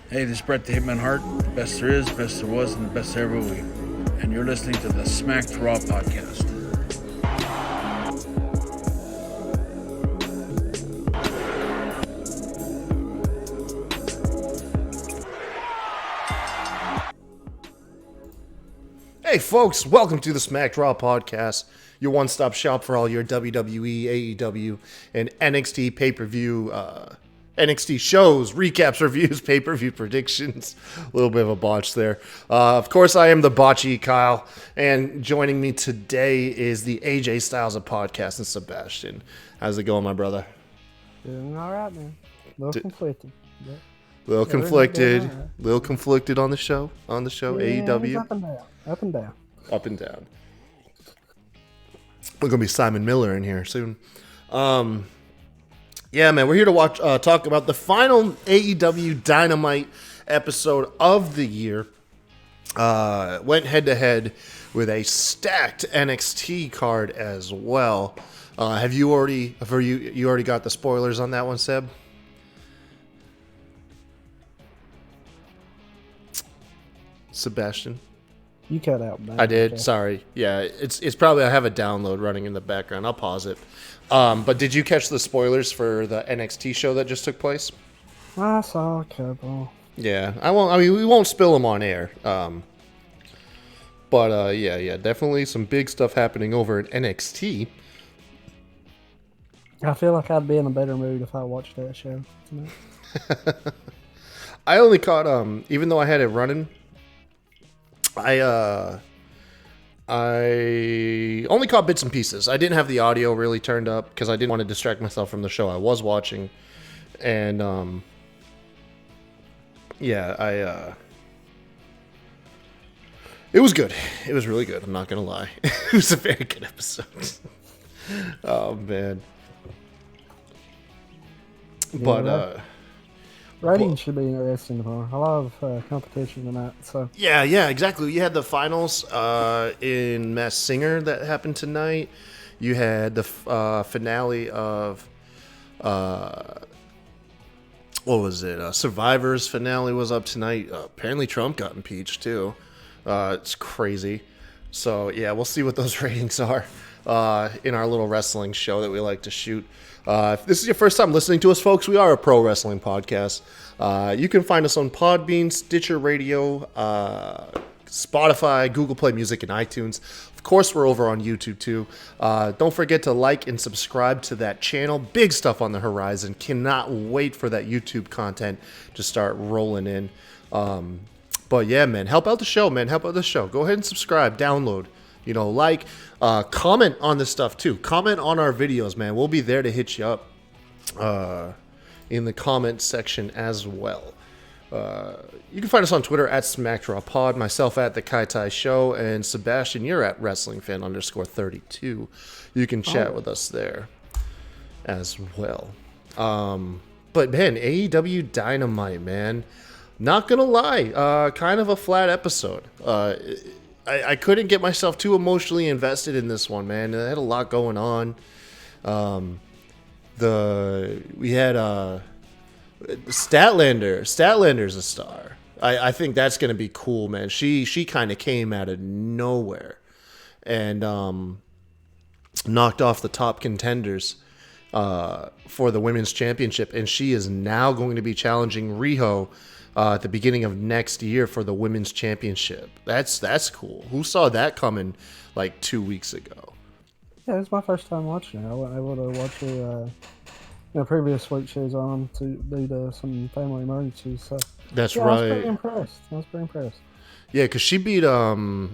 Hey, this is Brett the Hitman Hart. Best there is, best there was, and the best there ever will be. And you're listening to the Smacked Raw podcast. Hey folks, welcome to the Smacked Raw podcast, your one-stop shop for all your WWE, AEW, and NXT pay-per-view, NXT shows, recaps, reviews, pay-per-view predictions. A little bit of a botch there. Of course, I am the botchy Kyle, and joining me today is the AJ Styles of podcast and Sebastian. How's it going, my brother? Doing all right, man. A little conflicted. Yeah. Little conflicted on the show, AEW. Up and down. Up and down. Up and down. We're gonna be Simon Miller in here soon. Yeah, man, we're here to talk about the final AEW Dynamite episode of the year. Went head to head with a stacked NXT card as well. Have you already got the spoilers on that one, Seb? Sebastian? You cut out, man. I did. Okay. Sorry. Yeah, it's probably I have a download running in the background. I'll pause it. But did you catch the spoilers for the NXT show that just took place? I saw a couple. Yeah, I won't. I mean, we won't spill them on air. But yeah, definitely some big stuff happening over at NXT. I feel like I'd be in a better mood if I watched that show tonight. I only caught even though I had it running. I only caught bits and pieces. I didn't have the audio really turned up because I didn't want to distract myself from the show I was watching. And it was good. It was really good. I'm not gonna lie. It was a very good episode. Oh man. But ratings should be interesting tomorrow. A lot of competition tonight. So yeah, exactly. You had the finals in Masked Singer that happened tonight. You had the finale of what was it? Survivor's finale was up tonight. Apparently, Trump got impeached too. It's crazy. So yeah, we'll see what those ratings are in our little wrestling show that we like to shoot. If this is your first time listening to us, folks, we are a pro wrestling podcast. You can find us on Podbean, Stitcher Radio, Spotify, Google Play Music, and iTunes. Of course, we're over on YouTube, too. Don't forget to like and subscribe to that channel. Big stuff on the horizon. Cannot wait for that YouTube content to start rolling in. But yeah, man, help out the show, man. Help out the show. Go ahead and subscribe, download. Like, comment on this stuff too. Comment on our videos, man. We'll be there to hit you up in the comment section as well. You can find us on Twitter at SmackDrawPod, myself at the Kai Tai Show, and Sebastian, you're at WrestlingFan_32. You can chat with us there as well. But man, AEW Dynamite, man. Not gonna lie, kind of a flat episode. I couldn't get myself too emotionally invested in this one, man. It had a lot going on. We had Statlander's a star. I think that's gonna be cool, man. She kind of came out of nowhere and knocked off the top contenders for the women's championship, and she is now going to be challenging Riho at the beginning of next year for the women's championship. That's cool. Who saw that coming like 2 weeks ago? Yeah, it was my first time watching it. I wasn't able to watch the previous week she was on due to some family emergencies. So that's yeah, right. I was pretty impressed. Yeah, because she beat no,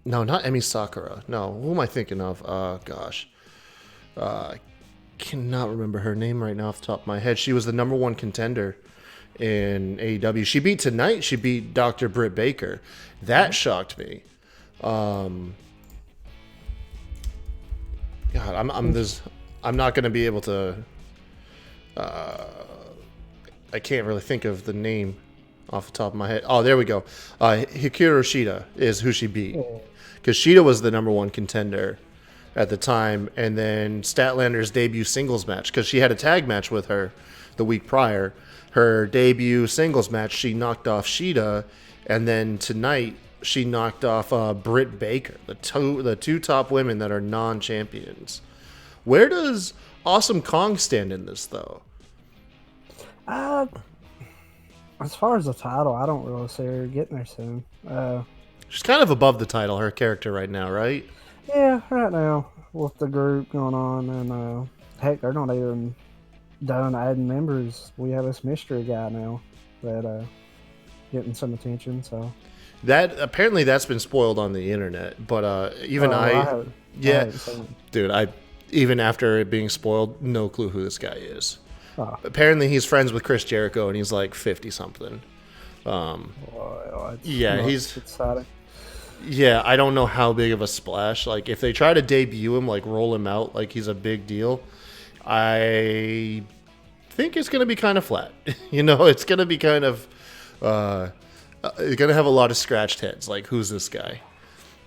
not Emi Sakura. No, who am I thinking of? Gosh, cannot remember her name right now off the top of my head. She was the number one contender in AEW. She beat Dr. Britt Baker. That shocked me. God, I'm not going to be able to. I can't really think of the name off the top of my head. Oh, there we go. Hikaru Shida is who she beat, because Shida was the number one contender at the time, and then Statlander's debut singles match, because she had a tag match with her the week prior, her debut singles match, she knocked off Sheeta, and then tonight she knocked off Britt Baker, the two top women that are non-champions. Where does Awesome Kong stand in this, though? As far as the title, I don't really see her getting there soon. She's kind of above the title, her character right now, right? Yeah, right now with the group going on, and heck, they're not even done adding members. We have this mystery guy now that getting some attention. So that apparently that's been spoiled on the internet, but even dude, I even after it being spoiled, no clue who this guy is. Apparently, he's friends with Chris Jericho, and he's like 50 something. He's exciting. Yeah, I don't know how big of a splash. Like, if they try to debut him, like roll him out like he's a big deal, I think it's going to be kind of flat. It's going to be kind of going to have a lot of scratched heads. Like, who's this guy?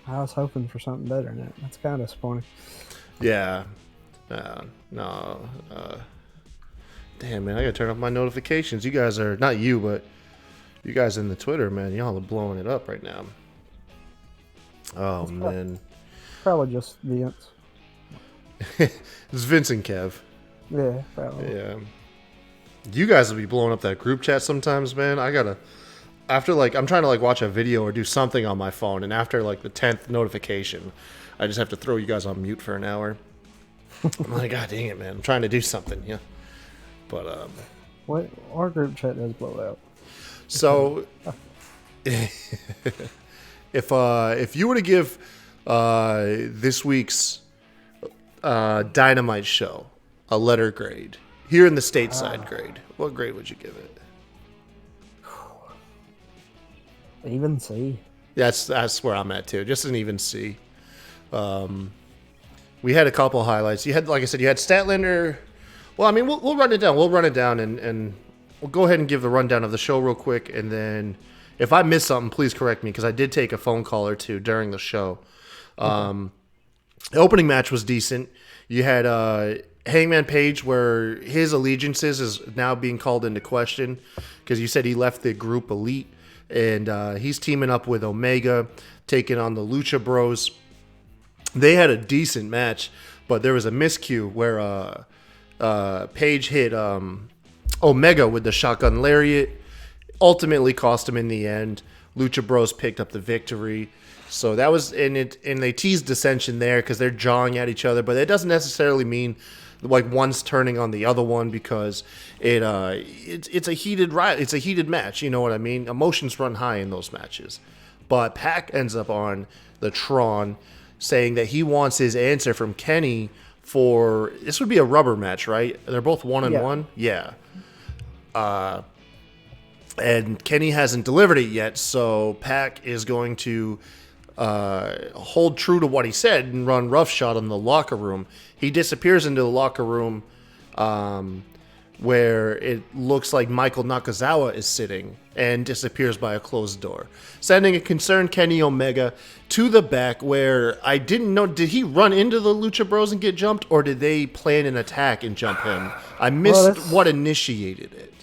I was hoping for something better than that. That's kind of disappointing. Yeah. No. Damn, man, I gotta turn off my notifications. You guys are, not you, but you guys in the Twitter, man, y'all are blowing it up right now. Oh, man. Probably just Vince. It's Vince and Kev. Yeah, probably. Yeah. You guys will be blowing up that group chat sometimes, man. I'm trying to, watch a video or do something on my phone, and after, the 10th notification, I just have to throw you guys on mute for an hour. I'm like, God dang it, man. I'm trying to do something, yeah. But what our group chat does blow out. So if you were to give this week's Dynamite show a letter grade here in the stateside grade, what grade would you give it? Even C. That's where I'm at too. Just an even C. We had a couple highlights. You had, like I said, you had Statlander. Well, I mean, we'll run it down. We'll run it down, and we'll go ahead and give the rundown of the show real quick. And then if I miss something, please correct me, because I did take a phone call or two during the show. The opening match was decent. You had Hangman Page, where his allegiances is now being called into question because you said he left the group Elite, and he's teaming up with Omega, taking on the Lucha Bros. They had a decent match, but there was a miscue where Page hit Omega with the shotgun lariat. Ultimately cost him in the end. Lucha Bros picked up the victory. So that was and they teased dissension there because they're jawing at each other, but it doesn't necessarily mean one's turning on the other one because it's a heated match. You know what I mean? Emotions run high in those matches. But Pac ends up on the Tron saying that he wants his answer from Kenny for this would be a rubber match, right? They're both 1-1. Yeah. And Kenny hasn't delivered it yet, so Pac is going to hold true to what he said and run roughshod in the locker room. He disappears into the locker room where it looks like Michael Nakazawa is sitting and disappears by a closed door, sending a concerned Kenny Omega to the back where I didn't know, did he run into the Lucha Bros and get jumped, or did they plan an attack and jump him? I missed what initiated it.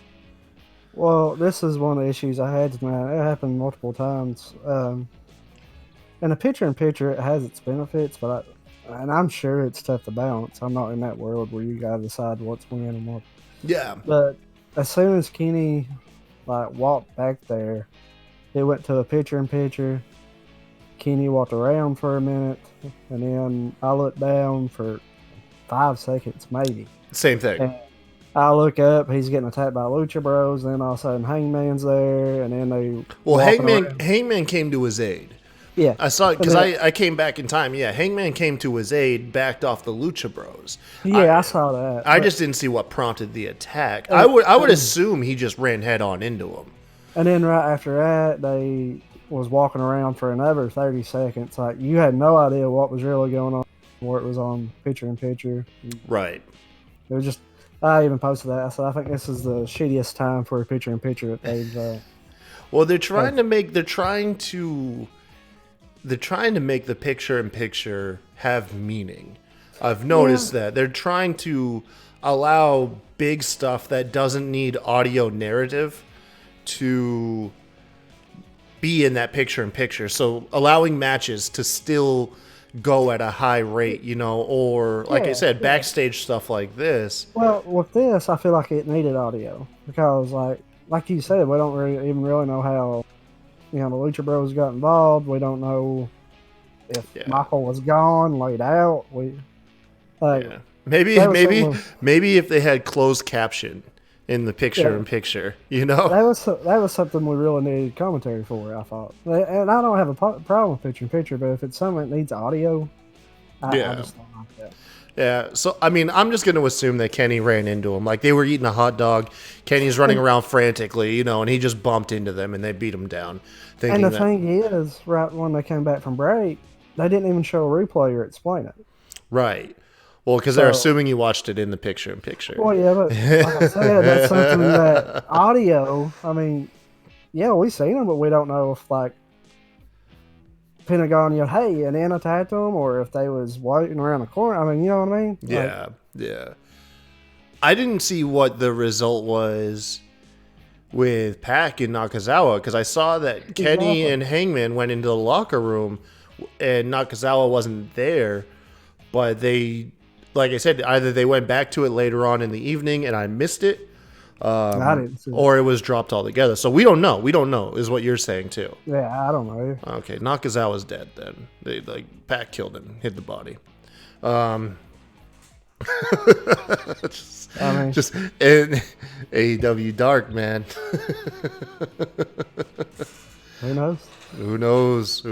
Well, this is one of the issues I had tonight. It happened multiple times. In a picture-in-picture, it has its benefits, but I'm sure it's tough to balance. I'm not in that world where you gotta decide what's winning and what. Yeah. But as soon as Kenny walked back there, it went to a picture-in-picture. Kenny walked around for a minute, and then I looked down for 5 seconds, maybe. Same thing. And I look up, he's getting attacked by Lucha Bros, then all of a sudden Hangman's there, and then they... Well, Hangman came to his aid. Yeah. I saw it because I came back in time. Yeah, Hangman came to his aid, backed off the Lucha Bros. Yeah, I saw that. I just didn't see what prompted the attack. I would assume he just ran head on into him. And then right after that, they was walking around for another 30 seconds. You had no idea what was really going on, where it was on picture-in-picture. Right. It was just... I even posted that. I said, I think this is the shittiest time for a picture-in-picture that they've... Well, they're trying to make the picture-in-picture have meaning. I've noticed that they're trying to allow big stuff that doesn't need audio narrative to be in that picture-in-picture. So allowing matches to still go at a high rate, or like I said, backstage stuff like this. Well, with this, I feel like it needed audio because, like you said, we don't even really know how, the Lucha Bros got involved. We don't know if Michael was gone, laid out. Maybe if they had closed caption in the picture-in-picture, That was something we really needed commentary for, I thought. And I don't have a problem with picture-in-picture, but if it's something that needs audio, I just don't like that. Yeah, so, I'm just going to assume that Kenny ran into him. Like, they were eating a hot dog, Kenny's running around frantically, and he just bumped into them, and they beat him down. And the thing is, right when they came back from break, they didn't even show a replay or explain it. Right. Well, because they're assuming you watched it in the picture-in-picture. Well, yeah, but like I said, that's something that audio, we've seen them, but we don't know if, Pentagon yelled, hey, and then attacked them, or if they was waiting around the corner. You know what I mean? Yeah. I didn't see what the result was with Pac and Nakazawa, because I saw that Kenny and Hangman went into the locker room, and Nakazawa wasn't there, but they... Like I said, either they went back to it later on in the evening and I missed it, I didn't see or it was dropped altogether. So we don't know. We don't know is what you're saying too. Yeah, I don't know. Okay, Nakazawa's dead then. They Pac killed him, hid the body. Just in AEW Dark, man. Who knows?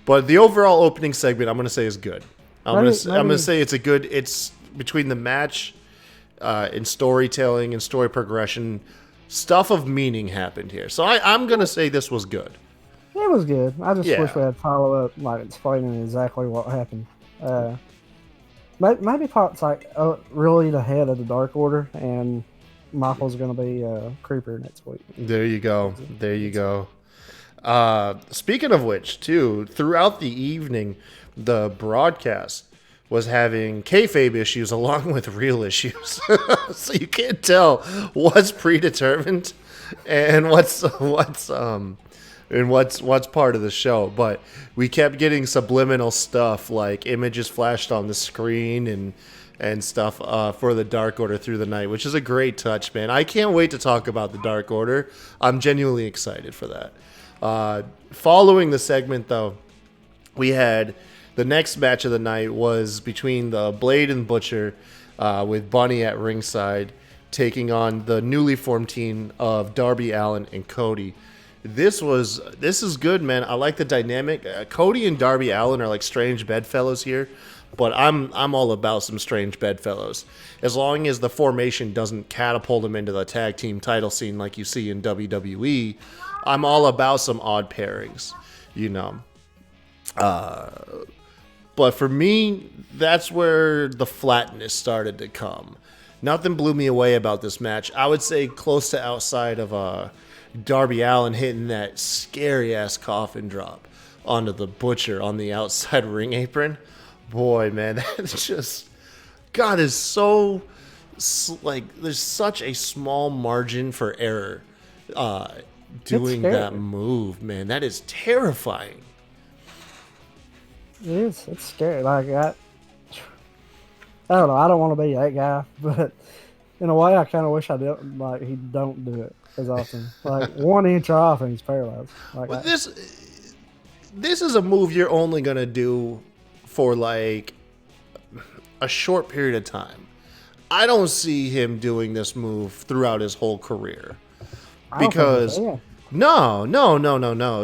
But the overall opening segment, I'm going to say, is good. I'm gonna say it's between the match and storytelling and story progression, stuff of meaning happened here. So I'm gonna say this was good. It was good. I just wish we had follow up, explaining exactly what happened. Maybe Pop's really the head of the Dark Order, and Michael's gonna be Creeper next week. There you go. Speaking of which, too, throughout the evening, the broadcast was having kayfabe issues along with real issues. So you can't tell what's predetermined and what's part of the show. But we kept getting subliminal stuff, like images flashed on the screen and stuff for the Dark Order through the night, which is a great touch, man. I can't wait to talk about the Dark Order. I'm genuinely excited for that. Following the segment, though, we had the next match of the night was between the Blade and Butcher, with Bunny at ringside taking on the newly formed team of Darby Allin and Cody. This is good, man. I like the dynamic. Cody and Darby Allin are like strange bedfellows here, but I'm all about some strange bedfellows. As long as the formation doesn't catapult them into the tag team title scene like you see in WWE, I'm all about some odd pairings, But for me, that's where the flatness started to come. Nothing blew me away about this match. I would say close to outside of Darby Allin hitting that scary-ass coffin drop onto the Butcher on the outside ring apron. Boy, man, that's just... God, is so... there's such a small margin for error doing that move, man. That is terrifying. It is. It's scary. I don't know. I don't want to be that guy, but in a way, I kind of wish I didn't. He don't do it as often. 1 inch off and he's paralyzed. This is a move you're only gonna do for a short period of time. I don't see him doing this move throughout his whole career because no.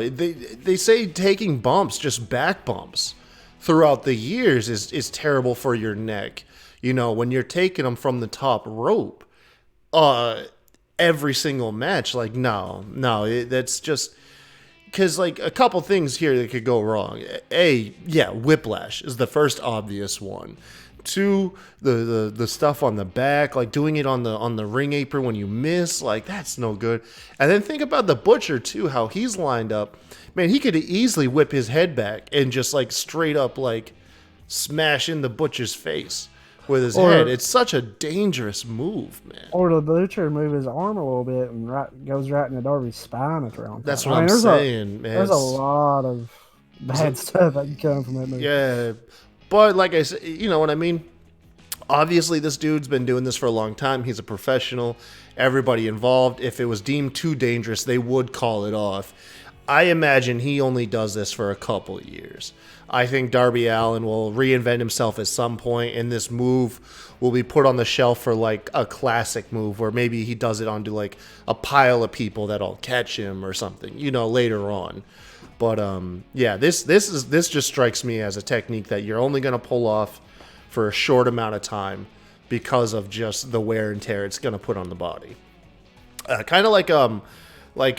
They say taking bumps, just back bumps, throughout the years is terrible for your neck. When you're taking them from the top rope, every single match, that's just because a couple things here that could go wrong. Whiplash is the first obvious one. 2, the stuff on the back, doing it on the ring apron when you miss, that's no good. And then think about the Butcher too, how he's lined up. Man, he could easily whip his head back and just straight up smash in the Butcher's face with his Or- head. It's such a dangerous move, man. Or the Butcher move his arm a little bit and goes right into Darby's spine at the wrong time. That's what I'm saying, man. There's a lot of bad stuff that can come from that move. Yeah, but like I said, you know what I mean? Obviously, this dude's been doing this for a long time. He's a professional. Everybody involved, if it was deemed too dangerous, they would call it off. I imagine he only does this for a couple of years. I think Darby Allin will reinvent himself at some point, and this move will be put on the shelf for like a classic move, where maybe he does it onto like a pile of people that'll catch him or something, you know, later on. But yeah, this just strikes me as a technique that you're only gonna pull off for a short amount of time because of just the wear and tear it's gonna put on the body. Kind of like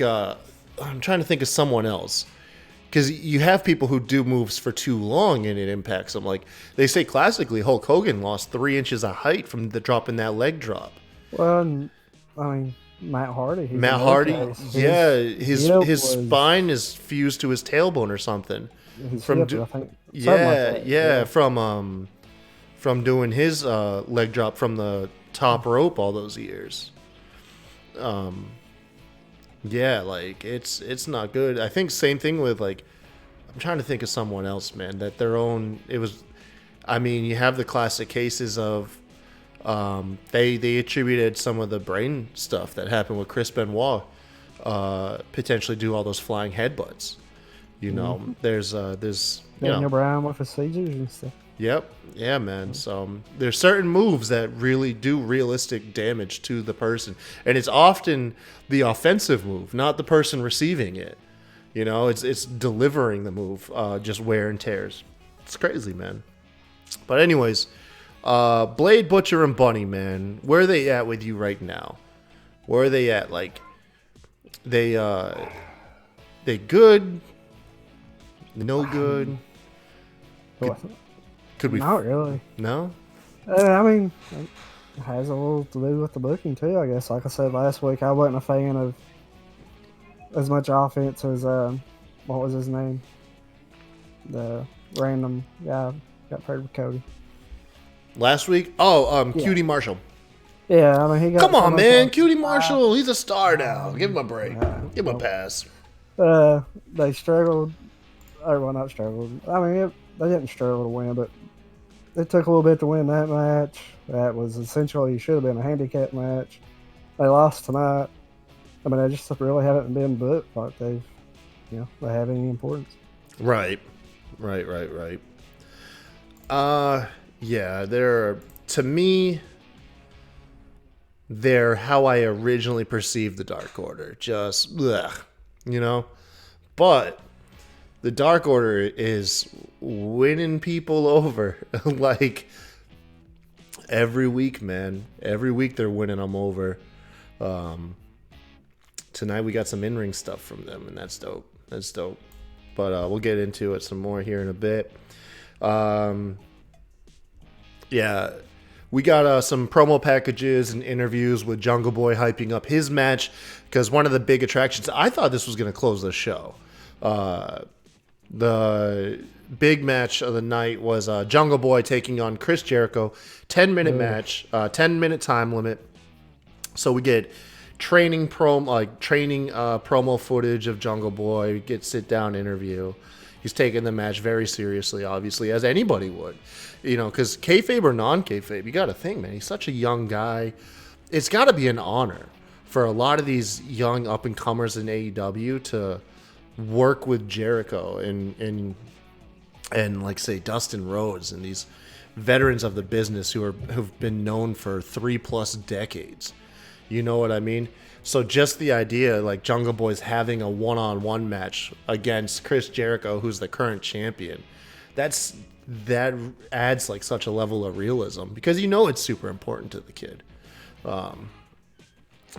I'm trying to think of someone else, because you have people who do moves for too long and it impacts them. Like they say classically, Hulk Hogan lost 3 inches of height from the dropping that leg drop. Well, I mean, Matt Hardy. His spine is fused to his tailbone or something. From doing his leg drop from the top rope all those years. Yeah, like it's not good. I think same thing with like, I'm trying to think of someone else, man, that their own, it was, I mean, you have the classic cases of they attributed some of the brain stuff that happened with Chris Benoit potentially do all those flying headbutts. You know, there's Daniel Bryan with his seizures and stuff. Yep. Yeah, man. So there's certain moves that really do realistic damage to the person. And it's often the offensive move, not the person receiving it. You know, it's delivering the move, just wear and tears. It's crazy, man. But anyways, Blade, Butcher, and Bunny, man, where are they at with you right now? Where are they at? Like, they good? No good? Could we? Not really. No? I mean, it has a little to do with the booking, too, I guess. Like I said last week, I wasn't a fan of as much offense as, what was his name? The random guy got paired with Cody. Last week? Oh, Cutie Marshall. Yeah, I mean, he got... Come on, man. Cutie Marshall. He's a star now. Give him a break. Give him a pass. They struggled. Or, well, not struggled. I mean, they didn't struggle to win, but it took a little bit to win that match. That was essentially, should have been a handicap match. They lost tonight. I mean, they just really haven't been booked like they have any importance. Right. Yeah, to me, they're how I originally perceived the Dark Order. Just, blech, you know? But the Dark Order is winning people over. Like, every week, man. Every week they're winning them over. Tonight we got some in-ring stuff from them, and that's dope. But we'll get into it some more here in a bit. Yeah, we got some promo packages and interviews with Jungle Boy hyping up his match, because one of the big attractions, I thought this was going to close the show. The big match of the night was Jungle Boy taking on Chris Jericho. 10-minute match, 10-minute time limit. So we get training promo footage of Jungle Boy. We get sit-down interview. He's taking the match very seriously, obviously, as anybody would. You know, because kayfabe or non-kayfabe, you got to think, man, he's such a young guy. It's got to be an honor for a lot of these young up-and-comers in AEW to work with Jericho and like, say, Dustin Rhodes and these veterans of the business who've been known for 3+ decades. You know what I mean? So just the idea, like, Jungle Boy's having a one-on-one match against Chris Jericho, who's the current champion, that adds, like, such a level of realism, because you know it's super important to the kid.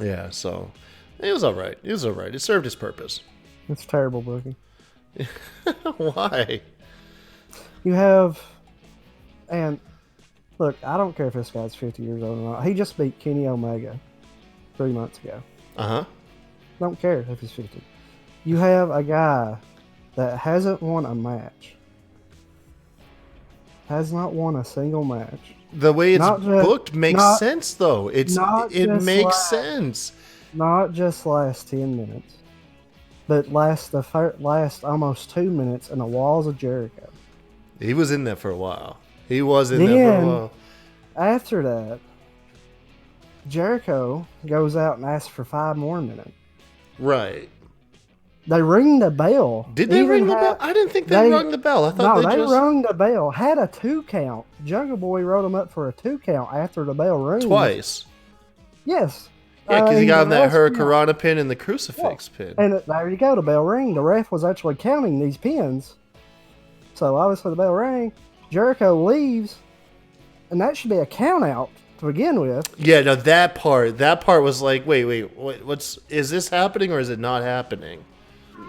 Yeah, so it was all right. It served its purpose. It's terrible booking. Why? You have, and look, I don't care if this guy's 50 years old or not. He just beat Kenny Omega 3 months ago. Don't care if he's 50. You have a guy that hasn't won a match has not won a single match. The way it's Not just- booked makes not- sense, though. It just makes like- sense. Not just last 10 minutes, but last almost 2 minutes in the walls of Jericho. He was in there for a while. He was in there for a while. After that, Jericho goes out and asks for 5 more minutes. Right. They ring the bell. Did they ring the bell? I didn't think they rung the bell. I thought they just rung the bell. Had a 2 count. Jungle Boy wrote him up for a 2 count after the bell rang. Twice. Yes. Yeah, because he got him that ref- Hurricanrana pin and the crucifix pin. And there you go. The bell rang. The ref was actually counting these pins. So obviously the bell rang. Jericho leaves, and that should be a count out to begin with. Yeah, no, that part was like, wait, is this happening or is it not happening?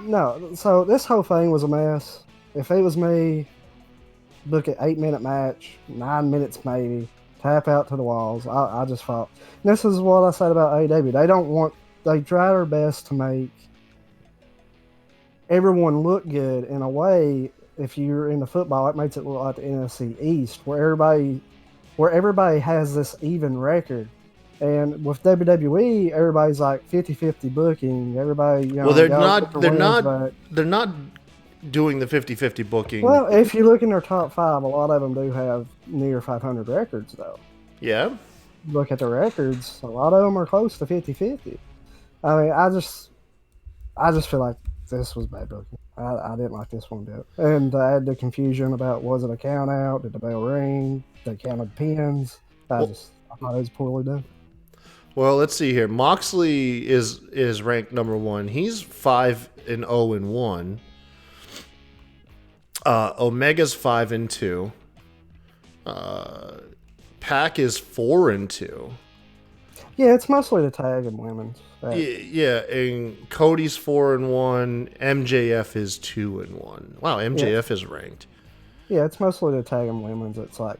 No, so this whole thing was a mess. If it was me, book an 8-minute match, 9 minutes maybe, tap out to the walls. I just thought, this is what I said about AEW. They try their best to make everyone look good in a way. If you're into football, it makes it look like the NFC East, where everybody has this even record. And with WWE, everybody's like 50-50 booking. Everybody, well, they're not doing the 50-50 booking. Well, if you look in their top 5, a lot of them do have near 500 records, though. Yeah. Look at the records, a lot of them are close to 50-50. I mean, I just feel like this was bad booking. I didn't like this one bit. And I had the confusion about, was it a count out? Did the bell ring? They counted pins. I thought it was poorly done. Well, let's see here. Moxley is ranked number 1. He's 5-0-1. Omega's 5-2. Pac is 4-2. Yeah, it's mostly the tag and women's. Yeah, and Cody's 4-1. MJF is 2-1. Wow, MJF is ranked. Yeah, it's mostly the tag and women's. It's like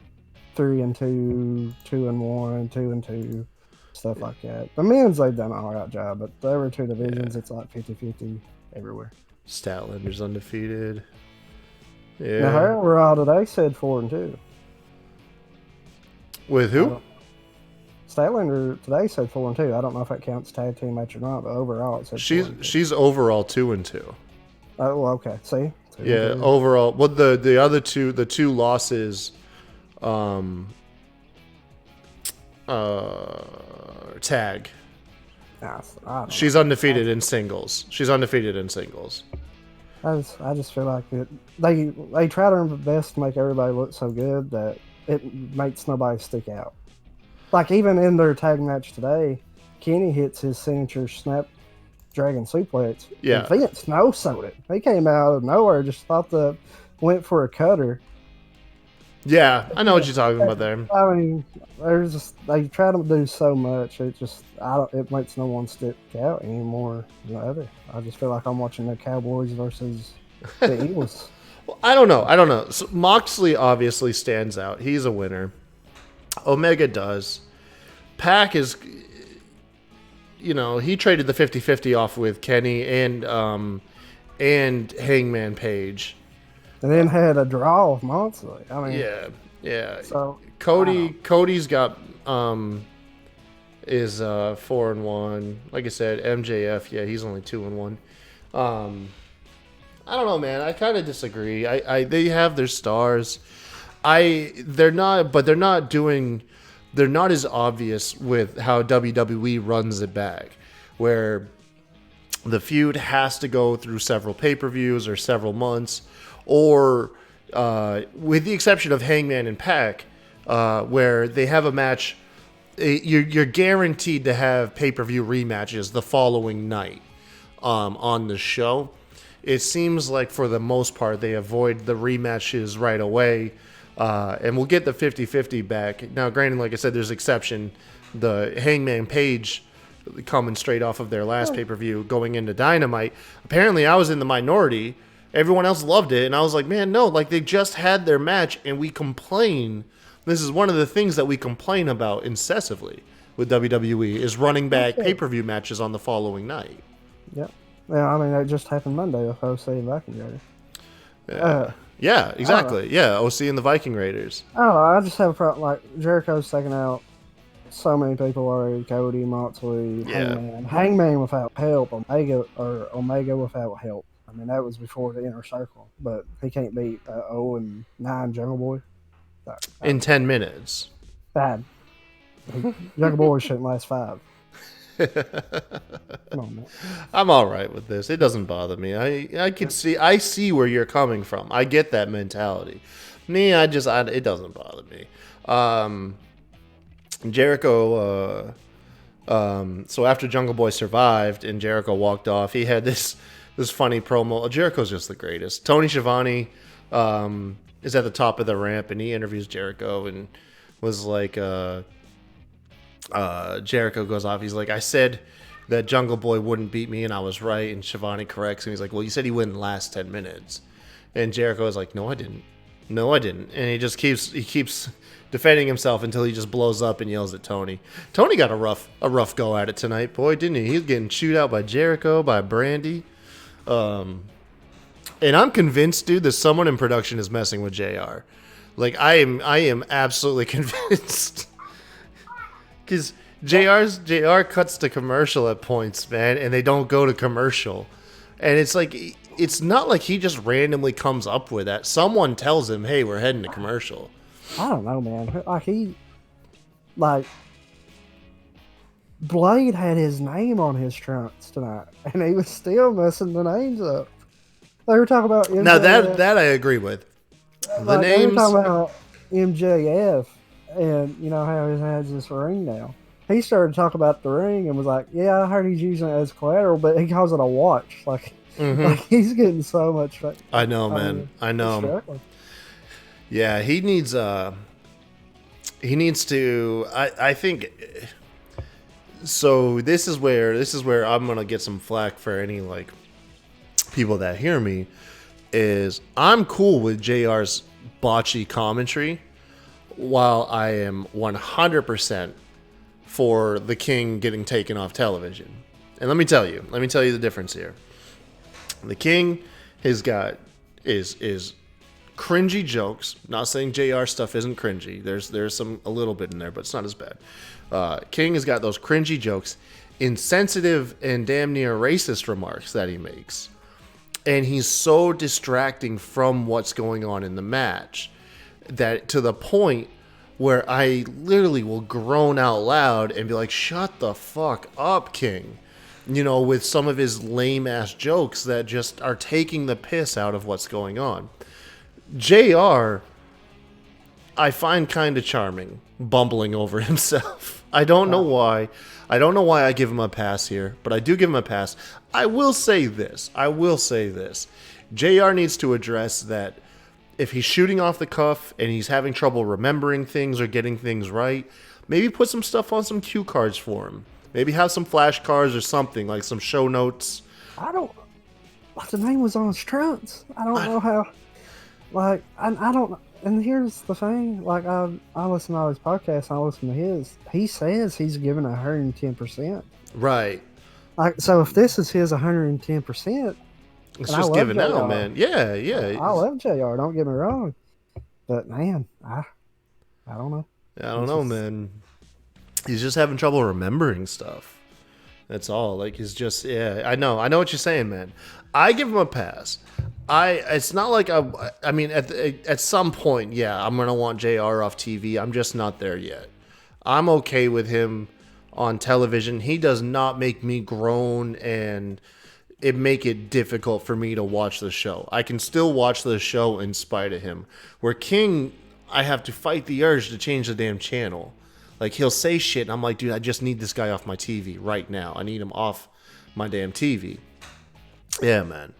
3-2, 2-1, 2-2, stuff like that. The men's, they've done an alright job, but the other 2 divisions, it's like 50-50 everywhere. Statlander's undefeated. Yeah. Now, Raw today said 4-2. With who? Statlander today said 4-2. I don't know if that counts tag team match or not, but overall it said she's overall 2-2. Oh, well, okay. See? Yeah, overall. Well, the other two losses, tag. She's undefeated in singles. I just feel like they try their best to make everybody look so good that it makes nobody stick out. Like, even in their tag match today, Kenny hits his signature Snapdragon suplex. Yeah. And Vince no-sold it. He came out of nowhere, just went for a cutter. Yeah, I know what you're talking about there. I mean, they try to do so much. It makes no one stick out anymore than the other. I just feel like I'm watching the Cowboys versus the Eagles. Well, I don't know. So Moxley obviously stands out. He's a winner. Omega does. Pac is, he traded the 50-50 off with Kenny and Hangman Page. And then had a draw with Moxley. I mean, yeah. So Cody's got is 4-1. Like I said, MJF, yeah, he's only 2-1. I don't know, man. I kind of disagree. They have their stars. They're not as obvious with how WWE runs it back, where the feud has to go through several pay-per-views or several months, or with the exception of Hangman and Pac, where they have a match, you're guaranteed to have pay-per-view rematches the following night on the show. It seems like for the most part they avoid the rematches right away. And we'll get the 50-50 back. Now, granted, like I said, there's exception. The Hangman Page coming straight off of their last pay-per-view going into Dynamite. Apparently, I was in the minority. Everyone else loved it. And I was like, man, no, like they just had their match and we complain. This is one of the things that we complain about incessantly with WWE is running back pay-per-view matches on the following night. Yeah. Yeah, I mean, that just happened Monday with OC and Viking. Yeah, exactly. Yeah, OC and the Viking Raiders. I don't know. I just have a problem. Like, Jericho's taken out so many people already. Cody, Moxley, Yeah. Hangman without help, Omega without help. I mean, that was before the Inner Circle, but he can't beat 0-9 Jungle Boy. In 10 minutes. Bad. Jungle Boy shouldn't last 5. Come on, man. I'm all right with this. It doesn't bother me. I see where you're coming from. I get that mentality. Me, it doesn't bother me. Jericho. So after Jungle Boy survived and Jericho walked off, he had this funny promo. Jericho's just the greatest. Tony Schiavone is at the top of the ramp and he interviews Jericho and was like, Jericho goes off. He's like, I said that Jungle Boy wouldn't beat me and I was right. And Schiavone corrects him. He's like, well, you said he wouldn't last 10 minutes. And Jericho is like, no, I didn't. And he just keeps defending himself until he just blows up and yells at Tony. Tony got a rough go at it tonight, boy, didn't he? He was getting chewed out by Jericho, by Brandy. And I'm convinced, dude, that someone in production is messing with JR. Like, I am absolutely convinced. Because JR cuts to commercial at points, man, and they don't go to commercial. And it's like, it's not like he just randomly comes up with that. Someone tells him, hey, we're heading to commercial. I don't know, man. Blade had his name on his trunks tonight, and he was still messing the names up. They were talking about MJF. Now that I agree with. The names. They were talking about MJF, and you know how he has this ring now. He started talking about the ring and was like, "Yeah, I heard he's using it as collateral, but he calls it a watch." Like he's getting so much. I know, man. I know. Yeah, he needs to. I think. So this is where I'm gonna get some flack for any like people that hear me. Is I'm cool with JR's botchy commentary, while I am 100% for the King getting taken off television. And let me tell you the difference here. The King is cringy jokes. Not saying JR stuff isn't cringy. There's a little bit in there, but it's not as bad. King has got those cringy jokes, insensitive and damn near racist remarks that he makes. And he's so distracting from what's going on in the match that to the point where I literally will groan out loud and be like, shut the fuck up, King. You know, with some of his lame ass jokes that just are taking the piss out of what's going on. JR, I find kind of charming, bumbling over himself. I don't know why. I don't know why I give him a pass here, but I do give him a pass. I will say this. JR needs to address that if he's shooting off the cuff and he's having trouble remembering things or getting things right, maybe put some stuff on some cue cards for him. Maybe have some flashcards or something, like some show notes. The name was on his trunks. I don't know how. Like, I don't. And here's the thing. Like, I listen to all his podcasts. And I listen to his. He says he's giving 110%. Right. Like, so if this is his 110%, it's just giving out, man. Yeah. I love JR. Don't get me wrong. But man, I don't know. I don't know, man. He's just having trouble remembering stuff. That's all. Like, he's just, yeah. I know what you're saying, man. I give him a pass. It's not like I mean, at some point, yeah, I'm gonna want JR off TV. I'm just not there yet. I'm okay with him on television. He does not make me groan and it make it difficult for me to watch the show. I can still watch the show in spite of him. Where King, I have to fight the urge to change the damn channel. Like, he'll say shit and I'm like, dude, I just need this guy off my TV right now. I need him off my damn TV. Yeah, man.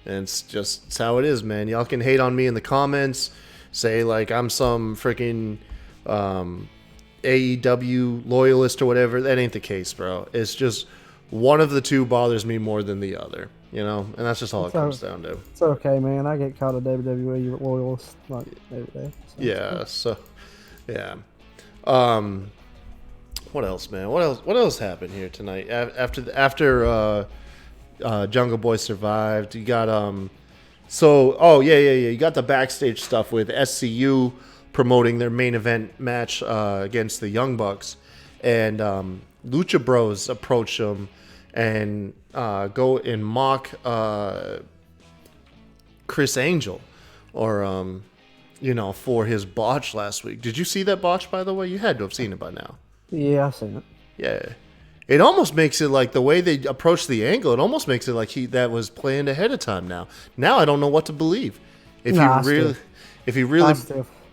And it's how it is, man. Y'all can hate on me in the comments. Say, like, I'm some freaking AEW loyalist or whatever. That ain't the case, bro. It's just one of the two bothers me more than the other, you know? And that's just all it comes down to. It's okay, man. I get called a WWE loyalist like every day. Yeah. What else, man? What else happened here tonight? After Jungle Boy survived, you got So, oh yeah. You got the backstage stuff with SCU promoting their main event match against the Young Bucks, and Lucha Bros approach them and go and mock Chris Angel, or for his botch last week. Did you see that botch, by the way? You had to have seen it by now. Yeah, I've seen it. Yeah. It almost makes it like the way they approach the angle. It almost makes it like that was planned ahead of time. Now I don't know what to believe. If he really,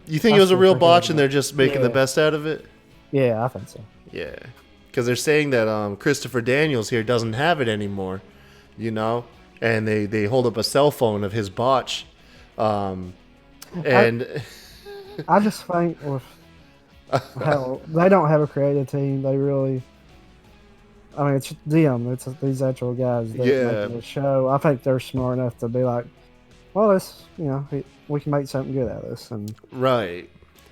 you think it was a real botch and they're just making the best out of it? Yeah, I think so. Yeah, because they're saying that Christopher Daniels here doesn't have it anymore, and they hold up a cell phone of his botch, and I just think with how they don't have a creative team, they really. I mean, it's them. It's these actual guys that make the show. I think they're smart enough to be like, well, we can make something good out of this. And right.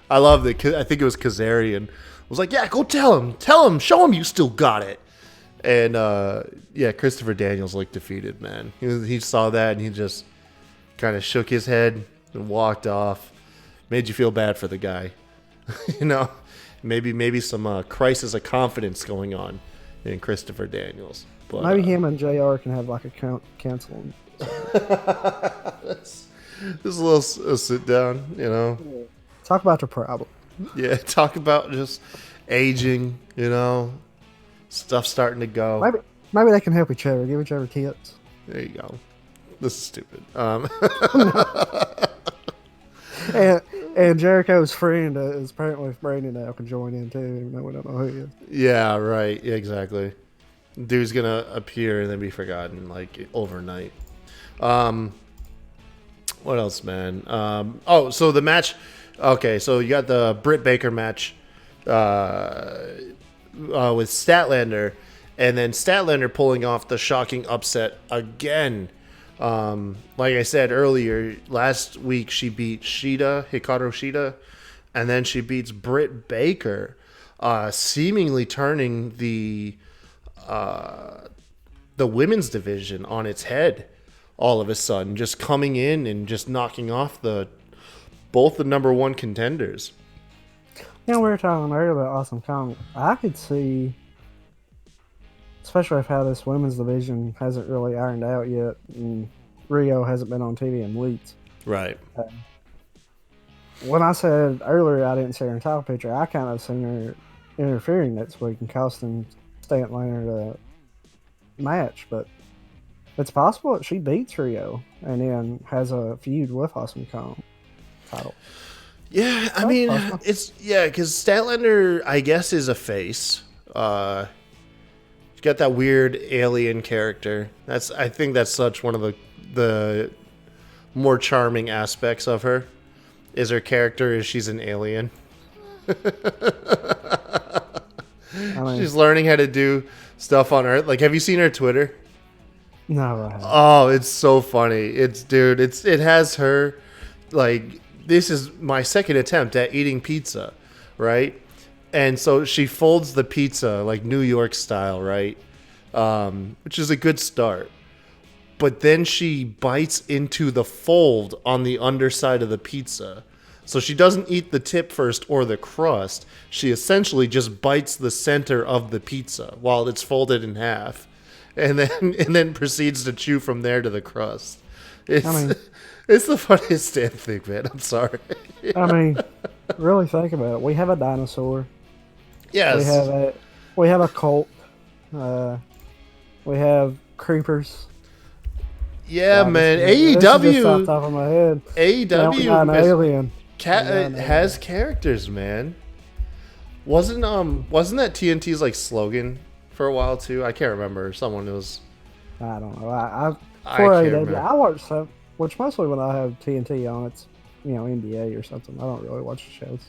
I love that. I think it was Kazarian was like, yeah, go tell him, show him you still got it. And Christopher Daniels looked defeated, man. He saw that and he just kind of shook his head and walked off. Made you feel bad for the guy, Maybe some crisis of confidence going on in Christopher Daniels. But, maybe him and JR can have like a counseling. Just a little sit down, Talk about the problem. Yeah, talk about just aging, stuff starting to go. Maybe they can help each other, give each other tips. There you go. This is stupid. And Jericho's friend is apparently Brandon now can join in too, even though we don't know who he is. Yeah, right. Yeah, exactly. Dude's gonna appear and then be forgotten like overnight. What else, man? So the match. Okay, so you got the Britt Baker match with Statlander, and then Statlander pulling off the shocking upset again. Like I said earlier, last week she beat Hikaru Shida, and then she beats Britt Baker, seemingly turning the women's division on its head all of a sudden, just coming in and just knocking off both the number one contenders. We were talking earlier about Awesome Kong. I could see, especially with how this women's division hasn't really ironed out yet, and Rio hasn't been on TV in weeks. Right. When I said earlier I didn't see her in title picture, I kind of seen her interfering next week and costing Statlander the match, but it's possible that she beats Rio and then has a feud with Awesome Kong title. Yeah, I mean, because Statlander, I guess, is a face. She's got that weird alien character. I think that's such one of the more charming aspects of her. Is her character is she's an alien. She's learning how to do stuff on Earth. Like, have you seen her Twitter? No, I haven't. Oh, it's so funny. It has her like, this is my second attempt at eating pizza, right? And so she folds the pizza like New York style, right? Which is a good start. But then she bites into the fold on the underside of the pizza. So she doesn't eat the tip first or the crust. She essentially just bites the center of the pizza while it's folded in half. And then proceeds to chew from there to the crust. It's the funniest damn thing, man. I'm sorry. I mean, really think about it. We have a dinosaur. Yes. We have a cult. We have creepers. Yeah, man. AEW. This is just off the top of my head. AEW an alien. Has characters, man. Wasn't that TNT's like slogan for a while too? I can't remember. Someone was. I don't know. I watch some, which mostly when I have TNT on, it's NBA or something. I don't really watch the shows.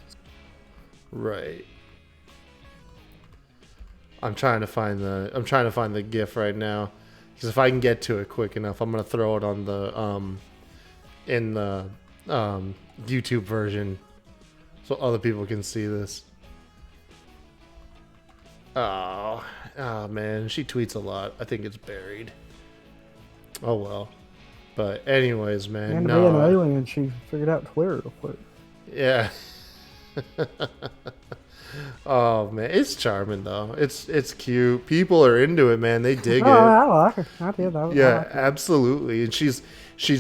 Right. I'm trying to find the GIF right now, because if I can get to it quick enough, I'm gonna throw it on the in the YouTube version so other people can see this. Oh man, she tweets a lot. I think it's buried. Oh well. But anyways, man, And to be an no, alien, she figured out Twitter real quick. yeah. Oh man, it's charming though. It's cute. People are into it, man. They dig Oh, it. I like her. I did. I Yeah, like her. absolutely. And she's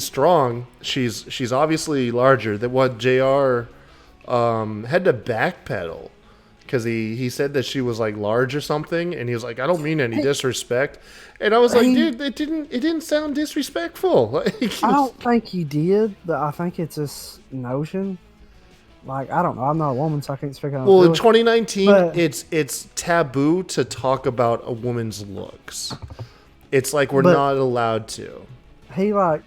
strong. She's obviously larger than what JR had to backpedal because he said that she was like large or something, and he was like, I don't mean any disrespect, and I was like, dude, it didn't sound disrespectful. Like, I don't think he did, but I think it's this notion. Like, I don't know. I'm not a woman, so I can't speak on well, in it. 2019, But it's taboo to talk about a woman's looks. It's like we're But- not allowed to. he, like,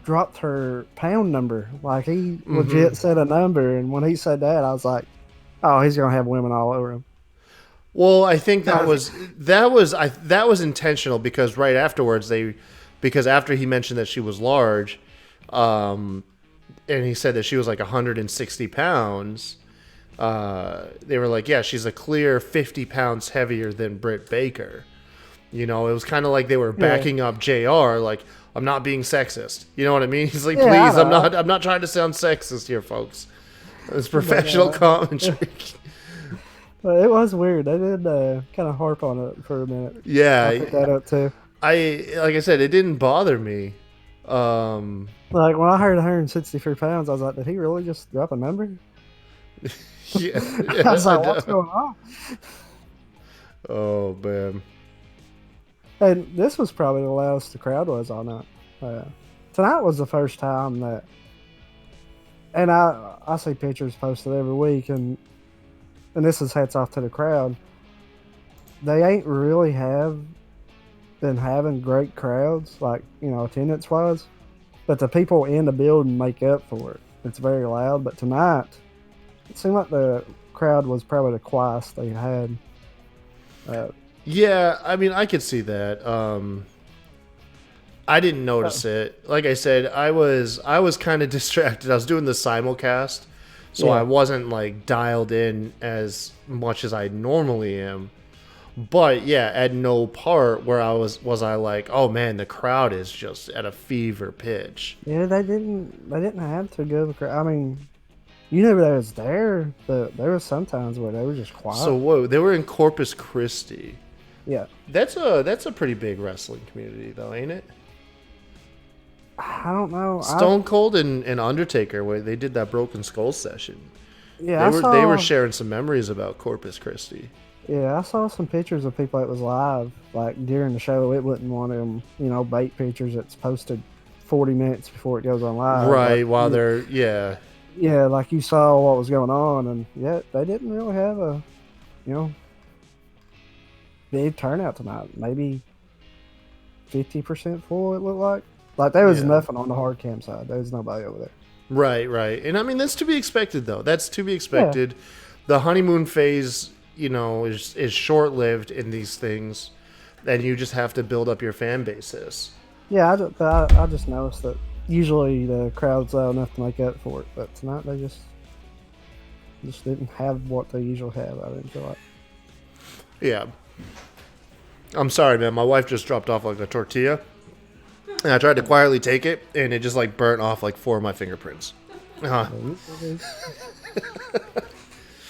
dropped her pound number. Like, he legit said a number, and when he said that, I was like, oh, he's going to have women all over him. Well, I think that was intentional because right afterwards because after he mentioned that she was large, and he said that she was like 160 pounds, they were like, yeah, she's a clear 50 pounds heavier than Britt Baker. You know, it was kind of like they were backing up JR, like, I'm not being sexist. You know what I mean? He's like, Yeah, please, I'm not trying to sound sexist here, folks. It's professional commentary. But it was weird. They did kind of harp on it for a minute. Yeah, I picked that up too. like I said, it didn't bother me. Like when I heard 163 pounds, I was like, did he really just drop a number? Yeah, I was like, what's going on? oh man. And this was probably the loudest the crowd was all night. Tonight was the first time that, and I see pictures posted every week, and this is hats off to the crowd. They ain't really been having great crowds, like, you know, attendance wise, but the people in the building make up for it. It's very loud, but tonight it seemed like the crowd was probably the quietest they had. Yeah, I mean, I could see that. I didn't notice it. Like I said, I was kind of distracted. I was doing the simulcast, so Yeah. I wasn't like dialed in as much as I normally am. But yeah, at no part where I was I like, oh man, the crowd is just at a fever pitch. Yeah, they didn't have to go the crowd. I mean, you knew they was there, but there was some times where they were just quiet. So whoa, they were in Corpus Christi. yeah, That's a pretty big wrestling community though, ain't it? I don't know. Stone Cold and Undertaker, where they did that Broken Skull session. Yeah, They were sharing some memories about Corpus Christi. Yeah, I saw some pictures of people that was live, like during the show. It wasn't one of them, you know, bait pictures that's posted 40 minutes before it goes on live. Right, Like, while they're, yeah. yeah, like you saw what was going on, and yeah, they didn't really have a, you know, big turnout tonight. Maybe 50% full. It looked like. Like there was Yeah. nothing on the hard cam side. There was nobody over there. Right, right. And I mean, that's to be expected, though. That's to be expected. The honeymoon phase, you know, is short-lived in these things, and you just have to build up your fan bases. Yeah, I just noticed that usually the crowd's loud enough to make up for it, but tonight they just didn't have what they usually have. I didn't feel like. Yeah. I'm sorry, man. My wife just dropped off like a tortilla, and I tried to quietly take it, and it just like burnt off like 4 of my fingerprints. I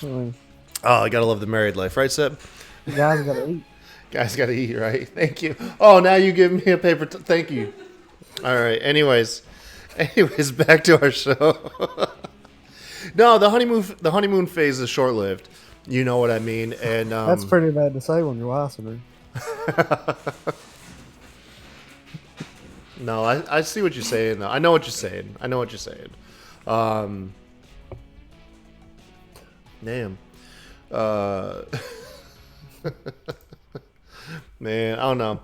mean, Oh, I gotta love the married life, right, Seb? you guys gotta eat. Guys gotta eat, right? Thank you. Oh, now you give me a paper. Thank you. All right. Anyways, back to our show. No, the honeymoon phase is short lived. You know what I mean? And That's pretty bad to say when you're wife's with her. No, I see what you're saying, though. I know what you're saying. Damn. Man, I don't know.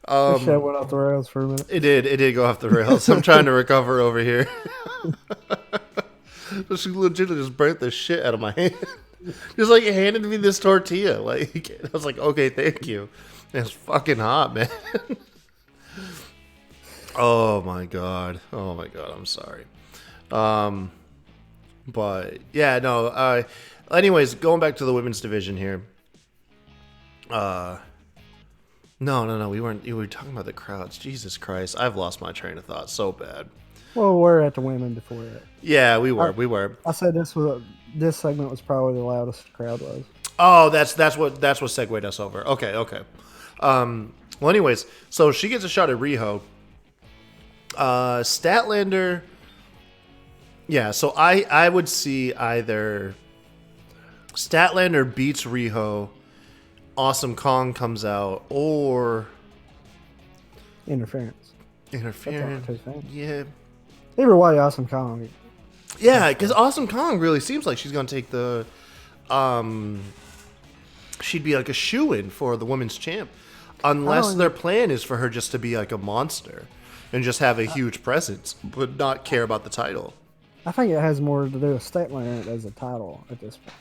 This show went off the rails for a minute. It did go off the rails. I'm trying to recover over here. She legitimately just burnt the shit out of my hand. Just like handed me this tortilla. Like I was like, okay, thank you. It's fucking hot, man. Oh my god. I'm sorry. But yeah, no. Anyways, going back to the women's division here. No. We weren't. You were talking about the crowds. Jesus Christ, I've lost my train of thought so bad. Well, we're at the women before that. Yeah, we were. I said this segment was probably the loudest the crowd was. Oh, that's what segued us over. Okay. Well, anyways, so she gets a shot at Riho. Statlander. Yeah, so I would see either Statlander beats Riho, Awesome Kong comes out, or Interference. interference. That's all Yeah. Either way, Awesome Kong. Yeah, because Awesome Kong really seems like she's going to take the... she'd be like a shoo-in for the women's champ. Unless their plan is for her just to be like a monster and just have a huge presence, but not care about the title. I think it has more to do with Statlander as a title at this point.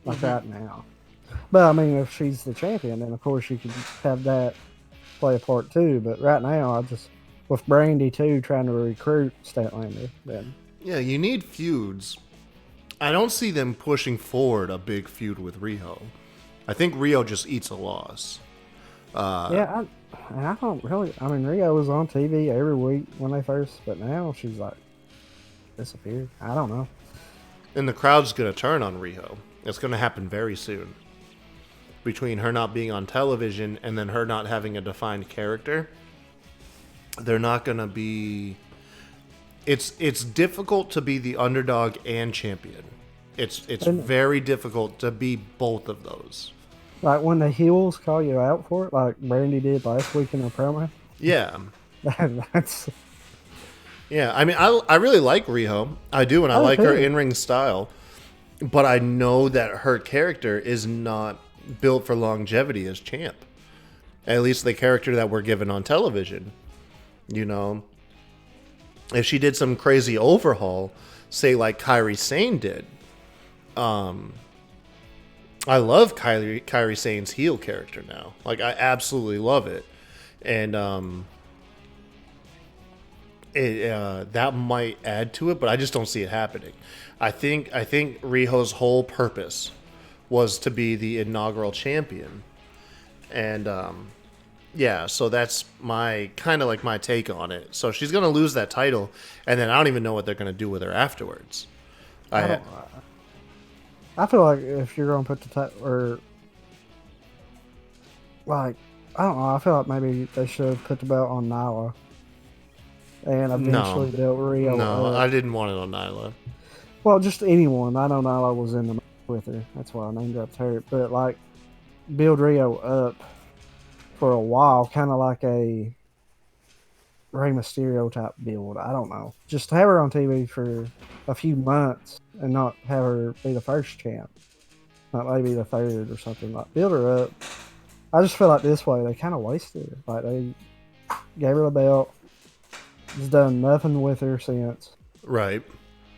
Like right now. But I mean, if she's the champion, then of course you could have that play a part too. But right now, I just, with Brandy too, trying to recruit Statlander, then. Yeah, you need feuds. I don't see them pushing forward a big feud with Riho. I think Riho just eats a loss. I don't really. I mean, Rio was on TV every week when they first, but now she's like disappeared. I don't know. And the crowd's going to turn on Riho. It's going to happen very soon. Between her not being on television and then her not having a defined character, they're not going to be... It's difficult to be the underdog and champion. It's very difficult to be both of those. Like when the heels call you out for it, like Brandy did last week in her promo. Yeah. That's... Yeah, I mean, I really like Riho. I do, and I like her in-ring style. But I know that her character is not built for longevity as champ. At least the character that we're given on television. You know? If she did some crazy overhaul, say like Kairi Sane did. I love Kairi Sane's heel character now. Like, I absolutely love it. And that might add to it, but I just don't see it happening. I think Riho's whole purpose was to be the inaugural champion. And yeah, so that's my kind of like my take on it. So she's going to lose that title, and then I don't even know what they're going to do with her afterwards. I feel like if you're going to put the title, or like, I don't know, I feel like maybe they should have put the belt on Nyla and eventually dealt Rio. No, I didn't want it on Nyla. Well, just anyone. I know Nyla was in the match with her. That's why I named dropped her. But like, build Rio up for a while, kind of like a Rey Mysterio type build. I don't know. Just have her on TV for a few months and not have her be the first champ. Not maybe the third or something. Like, build her up. I just feel like this way they kind of wasted her. Like, they gave her the belt. Has done nothing with her since. Right.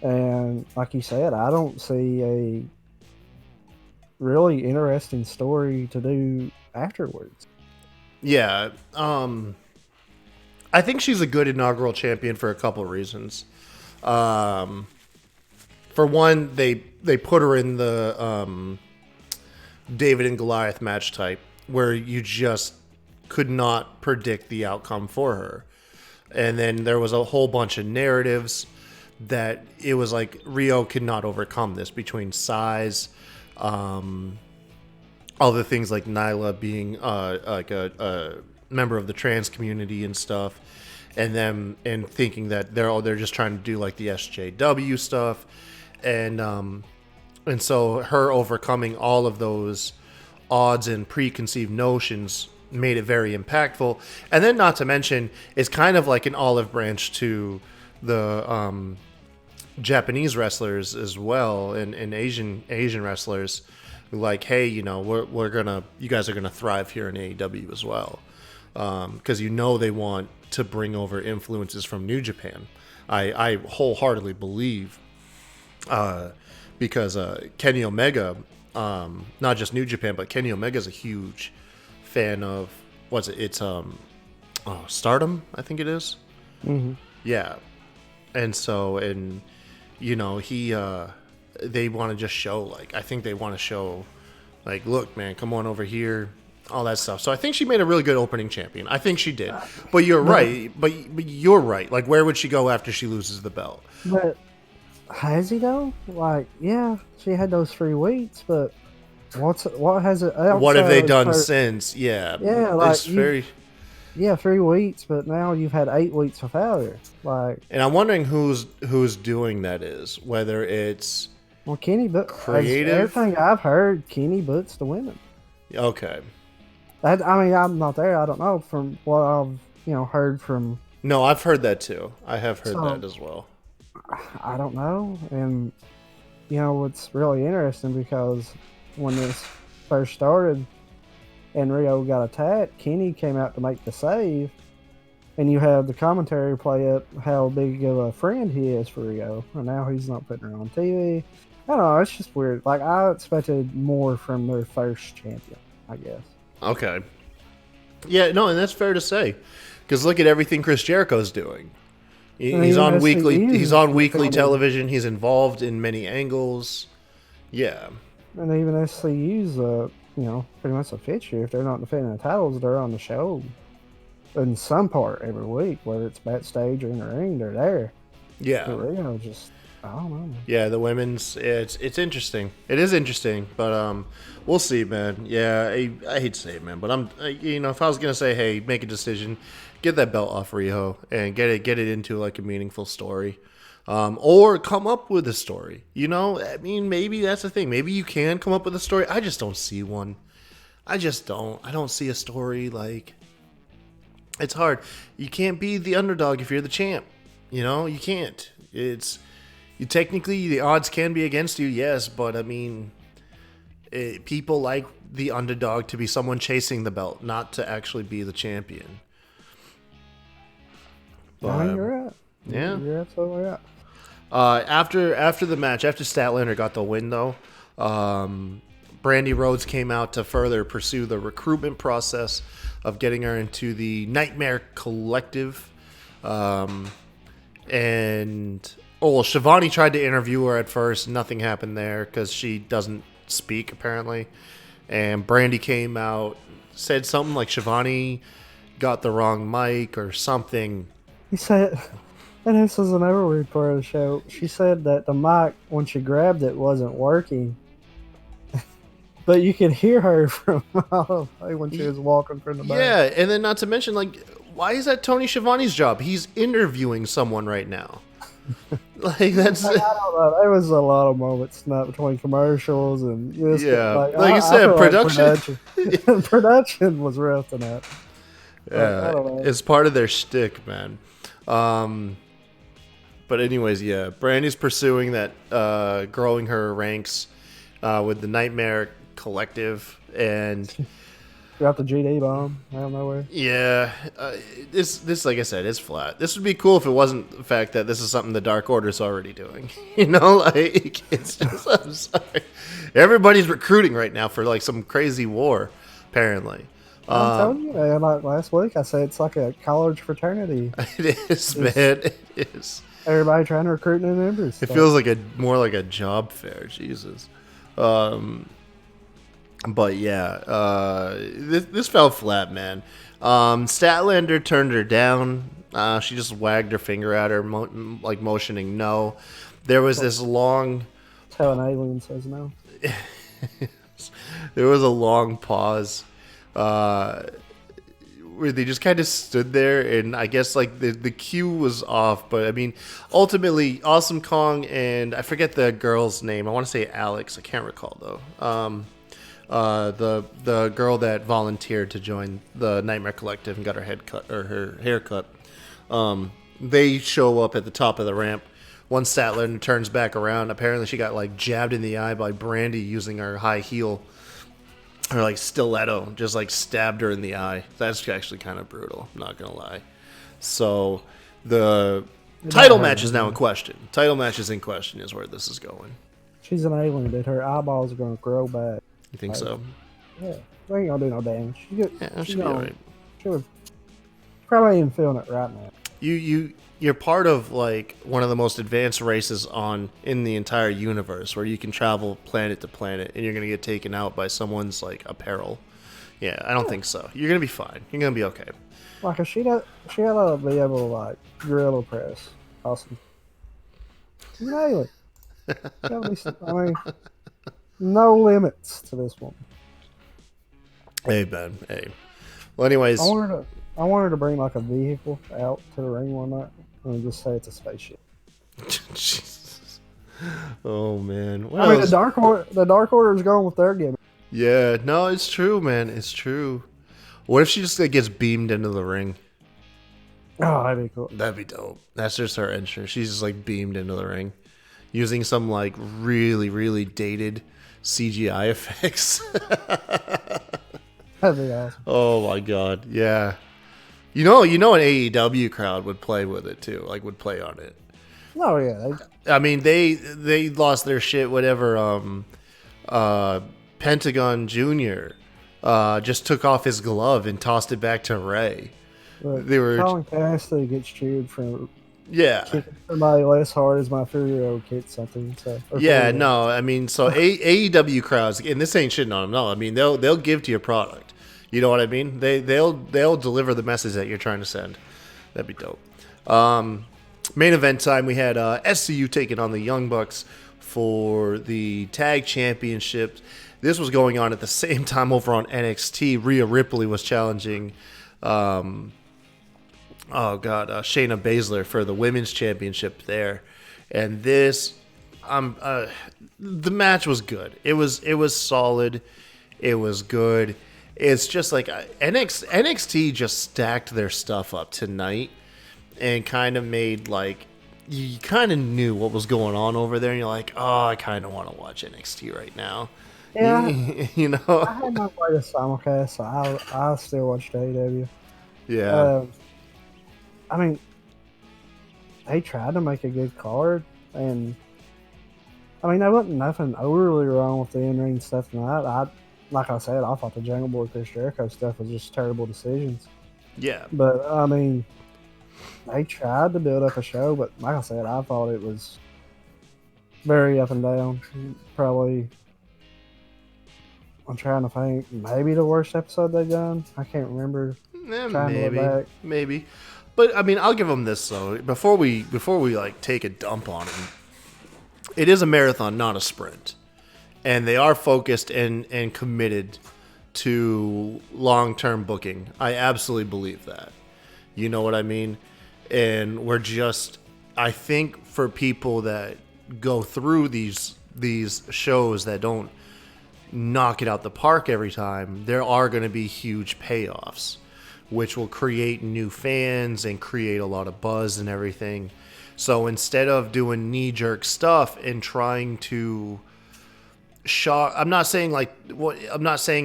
And like you said, I don't see a really interesting story to do afterwards. Yeah. I think she's a good inaugural champion for a couple of reasons. For one, they put her in the David and Goliath match type where you just could not predict the outcome for her. And then there was a whole bunch of narratives that it was like Rio could not overcome this between size, other things like Nyla being like a member of the trans community and stuff, and thinking that they're just trying to do like the SJW stuff, and so her overcoming all of those odds and preconceived notions made it very impactful. And then, not to mention, it's kind of like an olive branch to the Japanese wrestlers as well, and Asian wrestlers. Like, hey, you know, you guys are gonna thrive here in AEW as well, because they want to bring over influences from New Japan. I wholeheartedly believe, because Kenny Omega, not just New Japan, but Kenny Omega is a huge fan of Stardom, I think it is. Mm-hmm. Yeah, and so they want to just show, like, I think they want to show, like, look, man, come on over here. all that stuff. So I think she made a really good opening champion. I think she did. But you're right. But you're right. Like, where would she go after she loses the belt? But has he though? Like, yeah, she had those 3 weeks, but what has it? What have they outside done her- since? Yeah, Yeah, like it's very. Yeah, 3 weeks, but now you've had 8 weeks without her. Like, And I'm wondering who's doing that is, whether it's well, Kenny but creative. Everything I've heard, Kenny books the women. Okay. I mean, I'm not there. I don't know from what I've heard from. No, I've heard that too. I have heard So- that as well. I don't know, and it's really interesting because when this first started and Rio got attacked, Kenny came out to make the save, and you have the commentary play up how big of a friend he is for Rio, and now he's not putting her on TV. I don't know, it's just weird. Like, I expected more from their first champion, I guess. Okay. Yeah, no, and that's fair to say, because look at everything Chris Jericho's doing. He's on weekly. He's on weekly television. He's involved in many angles. Yeah. And even SCU's, pretty much a fixture. If they're not defending the titles, they're on the show in some part every week, whether it's backstage or in the ring, they're there. Yeah. But Rio I don't know. Yeah, the women's. It's interesting. It is interesting, but we'll see, man. Yeah, I hate to say it, man, but if I was gonna say, hey, make a decision, get that belt off Rio and get it into like a meaningful story. Or come up with a story. I mean, maybe that's the thing. Maybe you can come up with a story. I just don't see one. I don't see a story. Like, it's hard. You can't be the underdog if you're the champ. You can't. Technically, the odds can be against you, yes, but I mean, people like the underdog to be someone chasing the belt, not to actually be the champion. No, you're right. Yeah. You're absolutely right. After the match, after Statlander got the win, though, Brandy Rhodes came out to further pursue the recruitment process of getting her into the Nightmare Collective. Shivani tried to interview her at first. Nothing happened there because she doesn't speak, apparently. And Brandy came out, said something like Shivani got the wrong mic or something. He said, and this is another weird part of the show, she said that the mic, when she grabbed it, wasn't working. But you could hear her from miles away when she was walking from the back. Yeah, and then not to mention, like, why is that Tony Schiavone's job? He's interviewing someone right now. Like, that's... I don't know. There was a lot of moments not between commercials and this. Yeah, like you said, feel production. Like production was rough in that. Yeah, I don't know. it's part of their shtick, man. But anyways, yeah, Brandy's pursuing that, growing her ranks with the Nightmare Collective, and Got the GD bomb out of nowhere. yeah, this like I said, is flat. This would be cool if it wasn't the fact that this is something the Dark Order's already doing. Like, it's just, I'm sorry, everybody's recruiting right now for like some crazy war, apparently. I'm telling you, man, like last week I said it's like a college fraternity. It is, man. It is. Everybody trying to recruit new members. It feels like more like a job fair. Jesus. But yeah, this fell flat, man. Statlander turned her down. She just wagged her finger at her, like motioning no. There was this long... That's how an alien says no. There was a long pause where they just kind of stood there, and I guess like the cue was off, but I mean, ultimately, Awesome Kong and I forget the girl's name. I want to say Alex. I can't recall though. The girl that volunteered to join the Nightmare Collective and got her head cut or her hair cut. They show up at the top of the ramp. Once Statlander turns back around, apparently she got like jabbed in the eye by Brandy using her high heel. Or like stiletto, just like stabbed her in the eye. That's actually kind of brutal, I'm not gonna lie. So the title match is now in question. Title match is in question is where this is going. She's an alien, dude. Her eyeballs are going to grow back. You think so? Yeah. They ain't going to do no damage. She'll be alright. She was probably even feeling it right now. You're part of like one of the most advanced races in the entire universe, where you can travel planet to planet, and you're gonna get taken out by someone's like apparel. Yeah, I don't think so. You're gonna be fine. You're gonna be okay. Like if she got to be able to like gorilla press. Awesome. Nail it. I mean, no limits to this woman. Hey, Ben. Hey. Well, anyways. I want her to bring like a vehicle out to the ring one night and just say it's a spaceship. Jesus. Oh man. I mean, the Dark Order is going with their gimmick. Yeah. No, it's true, man. It's true. What if she just gets beamed into the ring? Oh, that'd be cool. That'd be dope. That's just her entrance. She's just like beamed into the ring, using some like really, really dated CGI effects. That'd be awesome. Oh my god, yeah. You know, an AEW crowd would play with it too. Like, would play on it. Oh yeah. I mean, they lost their shit. Whatever. Pentagon Jr. Just took off his glove and tossed it back to Ray. Look, They were, Colin Cassidy gets cheered for yeah. kicking somebody less hard as my 3-year-old kicked something. So, Yeah, no, I mean, so AEW crowds, and this ain't shitting on them. No, I mean, they'll give to your product. You know what I mean? They'll deliver the message that you're trying to send. That'd be dope. Main event time, we had SCU taking on the Young Bucks for the tag championships. This was going on at the same time over on NXT. Rhea Ripley was challenging Shayna Baszler for the women's championship there. And this, the match was good. It was solid. It was good. It's just like NXT just stacked their stuff up tonight and kind of made like, you kind of knew what was going on over there, and you're like, oh, I kind of want to watch NXT right now. Yeah, you know. I had not played a simulcast, so I still watched AEW. Yeah. I mean, they tried to make a good card, and I mean, there wasn't nothing overly wrong with the in-ring stuff tonight. Like I said, I thought the Jungle Boy Chris Jericho stuff was just terrible decisions. Yeah. But I mean, they tried to build up a show, but like I said, I thought it was very up and down. Probably, I'm trying to think, maybe the worst episode they've done. I can't remember. Maybe. But I mean, I'll give them this though. Before we like take a dump on them, it is a marathon, not a sprint, and they are focused and committed to long-term booking. I absolutely believe that. You know what I mean? And we're just, I think for people that go through these shows that don't knock it out the park every time, there are going to be huge payoffs, which will create new fans and create a lot of buzz and everything. So instead of doing knee-jerk stuff and trying to shock, I'm not saying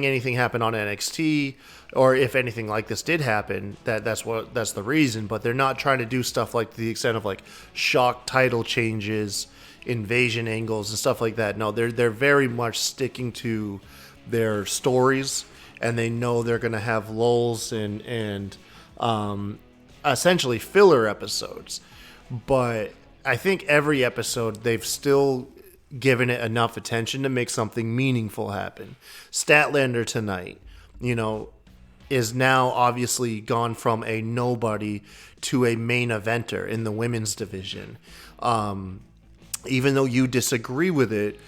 anything happened on NXT, or if anything like this did happen, that's the reason. But they're not trying to do stuff like the extent of like shock title changes, invasion angles, and stuff like that. No, they're very much sticking to their stories, and they know they're going to have lulls and essentially filler episodes. But I think every episode they've still given it enough attention to make something meaningful happen. Statlander tonight, is now obviously gone from a nobody to a main eventer in the women's division. Even though you disagree with it,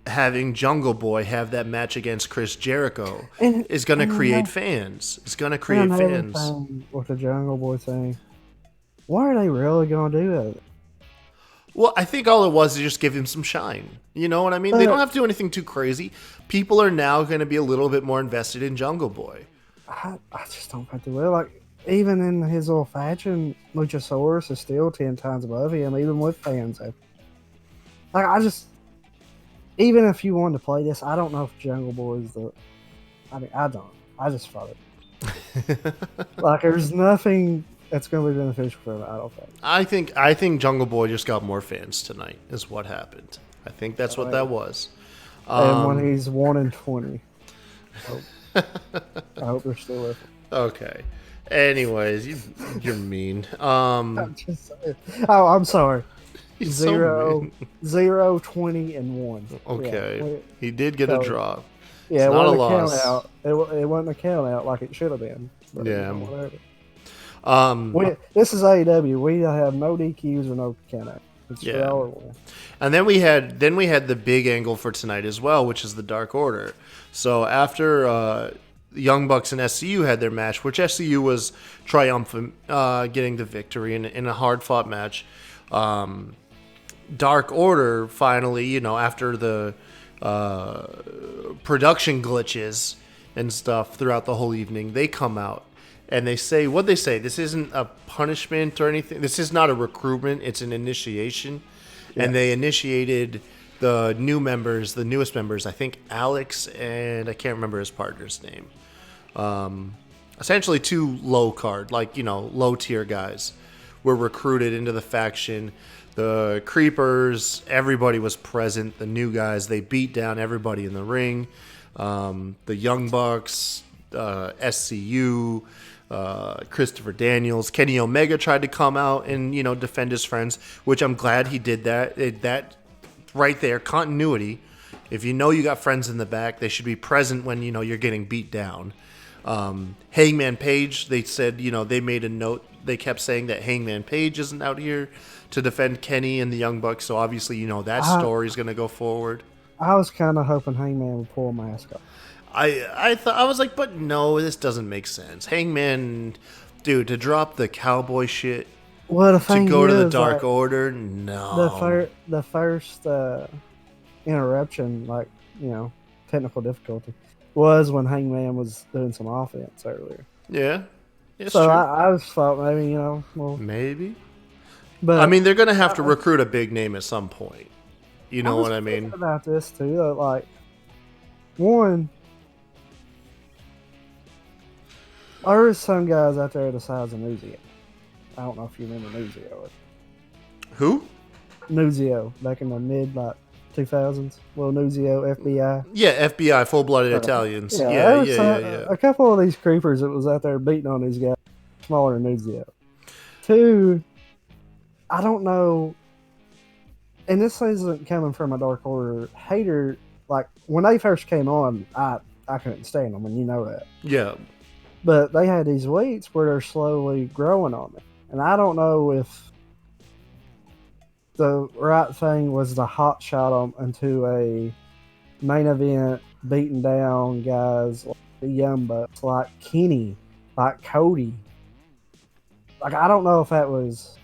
having Jungle Boy have that match against Chris Jericho is going to create fans. It's going to create fans. With the Jungle Boy thing, why are they really going to do that? Well, I think all it was is just give him some shine. You know what I mean? They don't have to do anything too crazy. People are now going to be a little bit more invested in Jungle Boy. I just don't think they will. Like, even in his old fashion, Luchasaurus is still 10 times above him, even with fans. Like, even if you wanted to play this, I don't know if Jungle Boy is I don't. I just thought it. Like, there's nothing that's going to be beneficial for him, I don't think. I think Jungle Boy just got more fans tonight, is what happened. I think that's what that was. And when he's 1-20. I hope they're still with him. Okay. Anyways, you're mean. I'm just saying. Oh, I'm sorry. He's 0, 20, and 1. Okay. Yeah. He did get a draw. Yeah, it not a wasn't a count loss. out. It wasn't a count out like it should have been. But, Yeah. whatever. Um, This is AEW. We have no DQs or no count out. It's Yeah. draw or win. And then we had the big angle for tonight as well, which is the Dark Order. So after Young Bucks and SCU had their match, which SCU was triumphant, getting the victory in a hard fought match. Dark Order finally, after the production glitches and stuff throughout the whole evening, they come out and they say, what they say, this isn't a punishment or anything. This is not a recruitment. It's an initiation. Yeah. And they initiated the newest members, I think Alex and I can't remember his partner's name. Essentially two low tier guys were recruited into the faction. The Creepers, everybody was present. The new guys, they beat down everybody in the ring. The Young Bucks, SCU, Christopher Daniels, Kenny Omega tried to come out and defend his friends, which I'm glad he did that. That right there, continuity. If you got friends in the back, they should be present when you're getting beat down. Hangman Page, they said they made a note. They kept saying that Hangman Page isn't out here to defend Kenny and the Young Bucks, so obviously that story is going to go forward. I was kind of hoping Hangman would pull a mask off. I thought, I was like, but no, this doesn't make sense. Hangman, dude, to drop the cowboy shit, well, the thing to go to the is, Dark Order, no. The first interruption, technical difficulty, was when Hangman was doing some offense earlier. Yeah, it's so true. I just thought maybe maybe. But I mean, they're gonna have to recruit a big name at some point. You know what I mean? About this too, one. There is some guys out there the size of Nuzio. I don't know if you remember Nuzio. Who? Nuzio, back in the mid 2000s. Well, Nuzio, FBI. Yeah, FBI, full-blooded Italians. Yeah. A couple of these creepers that was out there beating on these guys, smaller than Nuzio. Two, I don't know, and this isn't coming from a Dark Order hater. Like, when they first came on, I couldn't stand them, and you know that. Yeah. But they had these weights where they're slowly growing on me. And I don't know if the right thing was to hot shot them into a main event, beating down guys like the Young Bucks, like Kenny, like Cody. Like, I don't know if that was...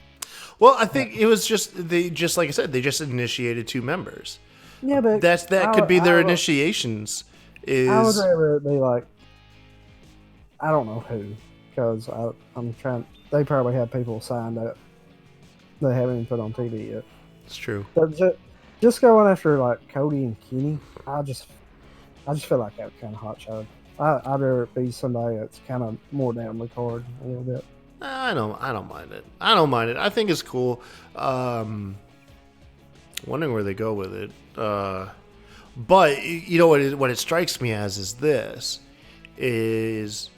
Well, I think it was just like I said, they just initiated two members. Yeah, but... That could be their initiations. I would rather it be like... I don't know who, because I'm trying... They probably have people signed up they haven't even put on TV yet. It's true. But just going after, Cody and Kenny, I just feel like that was kind of hot shot. I'd rather it be somebody that's kind of more down the card a little bit. I don't mind it. I think it's cool. Wondering where they go with it. But you know what it strikes me as is this is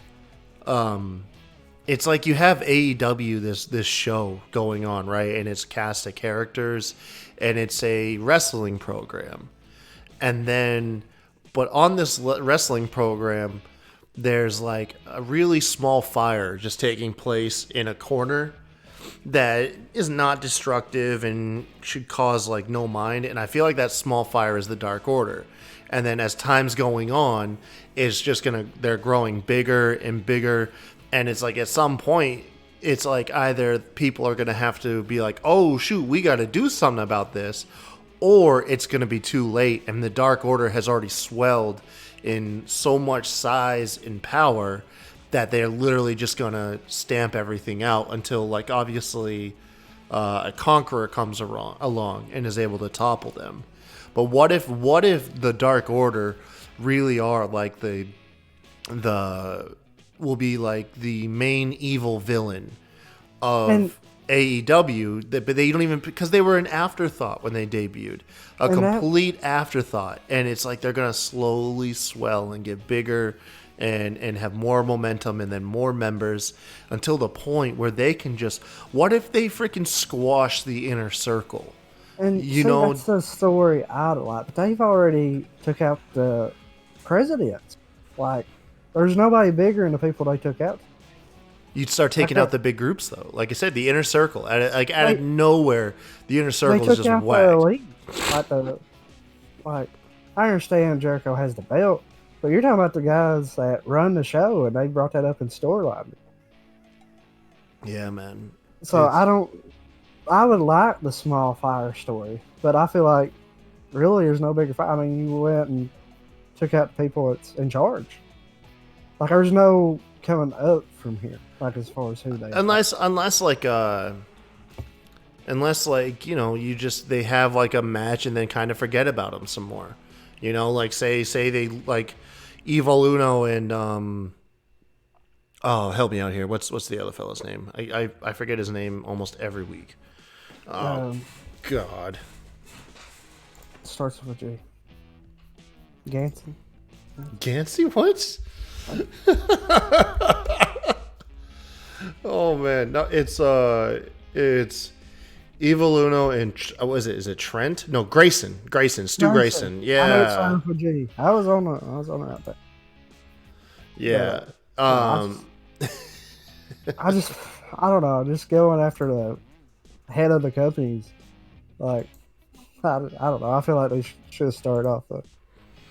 it's like you have AEW, this show going on, right? And it's cast of characters and it's a wrestling program. And then but on this wrestling program there's a really small fire just taking place in a corner that is not destructive and should cause no mind. And I feel like that small fire is the Dark Order. And then as time's going on, it's just they're growing bigger and bigger. And it's at some point, it's either people are going to have to be oh shoot, we got to do something about this, or it's going to be too late. And the Dark Order has already swelled in so much size and power that they're literally just going to stamp everything out until obviously a conqueror comes along and is able to topple them. But what if the Dark Order really are the will be the main evil villain of AEW, but they don't even, because they were an afterthought when they debuted, a complete afterthought, and it's they're gonna slowly swell and get bigger and have more momentum and then more members until the point where they can just, what if they freaking squash the Inner Circle? And that's the story I'd like, but they've already took out the presidents. Like, there's nobody bigger than the people they took out. You'd start taking out the big groups, though. Like I said, the inner circle. Out of nowhere, the inner circle is just whacked. Like, I understand Jericho has the belt, but you're talking about the guys that run the show, and they brought that up in storyline. Yeah, man. So I would like the small fire story, but I feel like really there's no bigger fire. I mean, you went and took out the people that's in charge. Like, there's no coming up from here, like, as far as who they unless you know, they have like a match and then kind of forget about them some more, you know, like say they like Evil Uno and oh, help me out here, what's the other fella's name? I forget his name almost every week. God, starts with a G. Gansey, what? Oh man, no, it's Evil Uno and what is it? Is it Trent? No, Grayson, Stu Grayson. Yeah, I know it started with G. I was on it out there. Yeah. I don't know. Just going after the head of the companies, like, I don't know. I feel like they should have started off a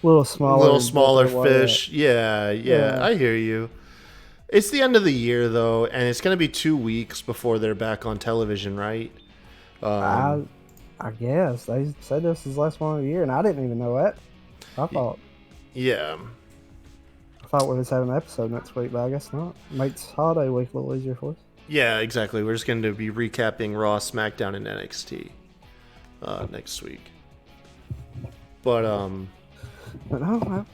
little smaller fish. Yeah, I hear you. It's the end of the year though, and it's going to be 2 weeks before they're back on television, right? I guess they said this is the last one of the year, and I didn't even know that. I thought we was having an episode next week, but I guess not. Makes holiday week a little easier for us. Yeah, exactly. We're just going to be recapping Raw, SmackDown, and NXT next week. But no, that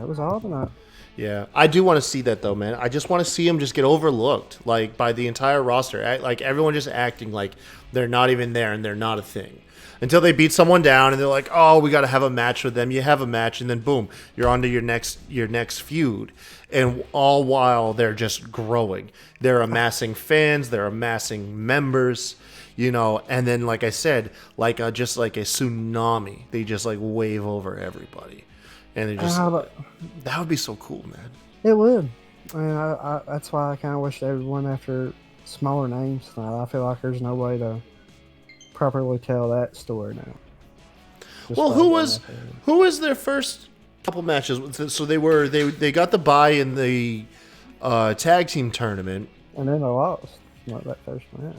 was all tonight. Yeah, I do want to see that though, man. I just want to see them just get overlooked, like, by the entire roster. Like, everyone just acting like they're not even there and they're not a thing. Until they beat someone down and they're like, oh, we got to have a match with them. You have a match, and then boom, you're on to your next feud. And all while they're just growing. They're amassing fans, they're amassing members, you know, and then, like I said, just like a tsunami, they just like wave over everybody. And they just that would be so cool, man. It would. And I that's why I kind of wish they went after smaller names tonight. I feel like there's no way to properly tell that story now. Well, who was their first couple matches? So they got the bye in the tag team tournament, and then they lost that first match.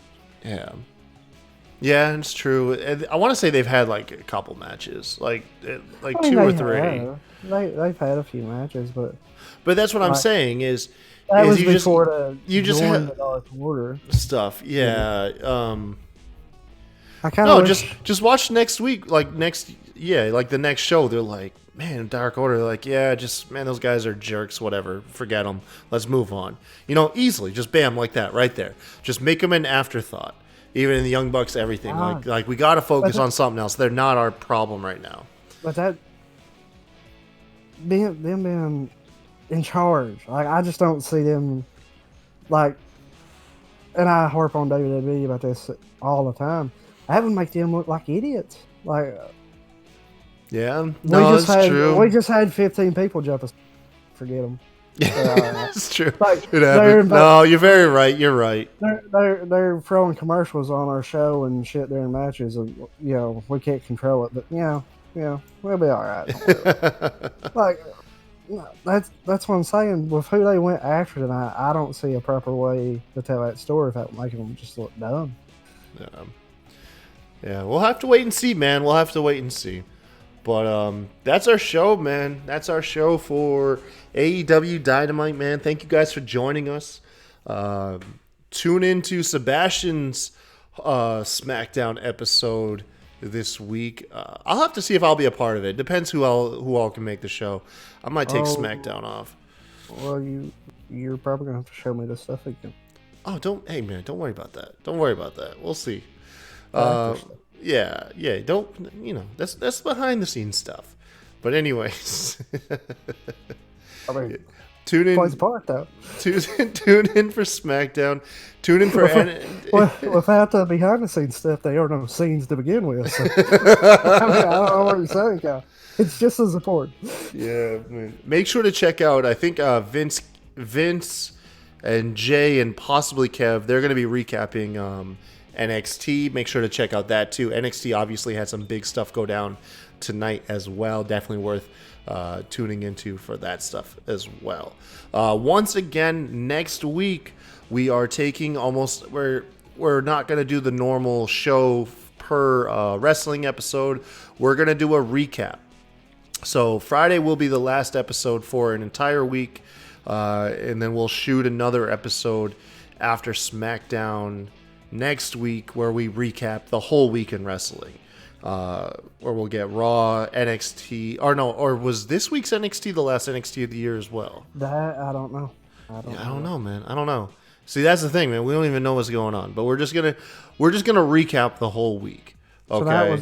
Yeah, it's true. I want to say they've had like a couple matches, like two or three. They've had a few matches, but that's what I'm saying is that was you before just had the Dark Order stuff. Yeah. I kind of just watch next week, like the next show. They're like, man, Dark Order. They're like, yeah, man, those guys are jerks. Whatever, forget them. Let's move on. You know, easily, just bam, like that, right there. Just make them an afterthought. Even in the Young Bucks, everything. Like we got to focus on something else. They're not our problem right now. But them being in charge, like, I just don't see them, like, and I harp on WWE about this all the time. That would make them look like idiots. Like, yeah, no, that's true. We just had 15 people jump us. Forget them. It's true. Like, it happened. No, you're very right. You're right. They're throwing commercials on our show and shit during matches, and you know we can't control it, but we'll be all right. Like, that's what I'm saying. With who they went after tonight, I don't see a proper way to tell that story without making them just look dumb. Yeah, we'll have to wait and see, man. We'll have to wait and see. But that's our show, man. That's our show for AEW Dynamite, man. Thank you guys for joining us. Tune into Sebastian's SmackDown episode this week. I'll have to see if I'll be a part of it. Depends who all can make the show. I might take SmackDown off. Well, you're probably gonna have to show me this stuff again. Oh, don't worry about that. Don't worry about that. We'll see. Yeah. Don't, that's behind the scenes stuff. But anyways, I mean, tune in. Plays a part though. Tune in for SmackDown. Tune in for Well, without the behind the scenes stuff, there are no scenes to begin with. So, I mean, I don't know what you're saying, Kyle. It's just as important. Yeah, man. Make sure to check out. I think Vince, and Jay, and possibly Kev. They're going to be recapping NXT. Make sure to check out that too. NXT obviously had some big stuff go down tonight as well. Definitely worth tuning into for that stuff as well. Once again, next week we are taking we're not going to do the normal show per wrestling episode. We're going to do a recap. So Friday will be the last episode for an entire week, and then we'll shoot another episode after SmackDown next week where we recap the whole week in wrestling. Where we'll get Raw, NXT, or was this week's NXT the last NXT of the year as well? That I don't know. I don't know, man. I don't know. See, that's the thing, man. We don't even know what's going on, but we're just gonna recap the whole week. Okay.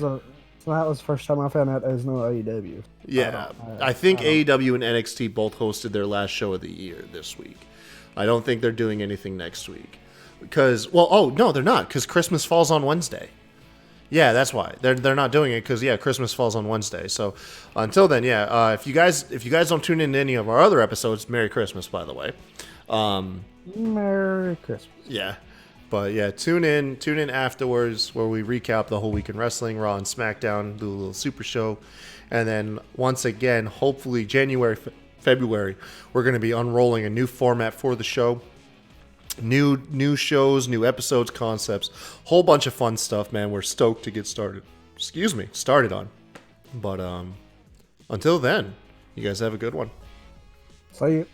So that was the first time I found out there's no AEW. Yeah, I think AEW and NXT both hosted their last show of the year this week. I don't think they're doing anything next week no, they're not, because Christmas falls on Wednesday. Yeah, that's why they're not doing it, because Christmas falls on Wednesday. So until then, if you guys don't tune in to any of our other episodes, Merry Christmas, by the way. Merry Christmas. Yeah. But yeah, tune in afterwards where we recap the whole week in wrestling, Raw and SmackDown, do a little super show. And then once again, hopefully January, February, we're going to be unrolling a new format for the show. New shows, new episodes, concepts, whole bunch of fun stuff, man. We're stoked to get started on. But until then, you guys have a good one. See you.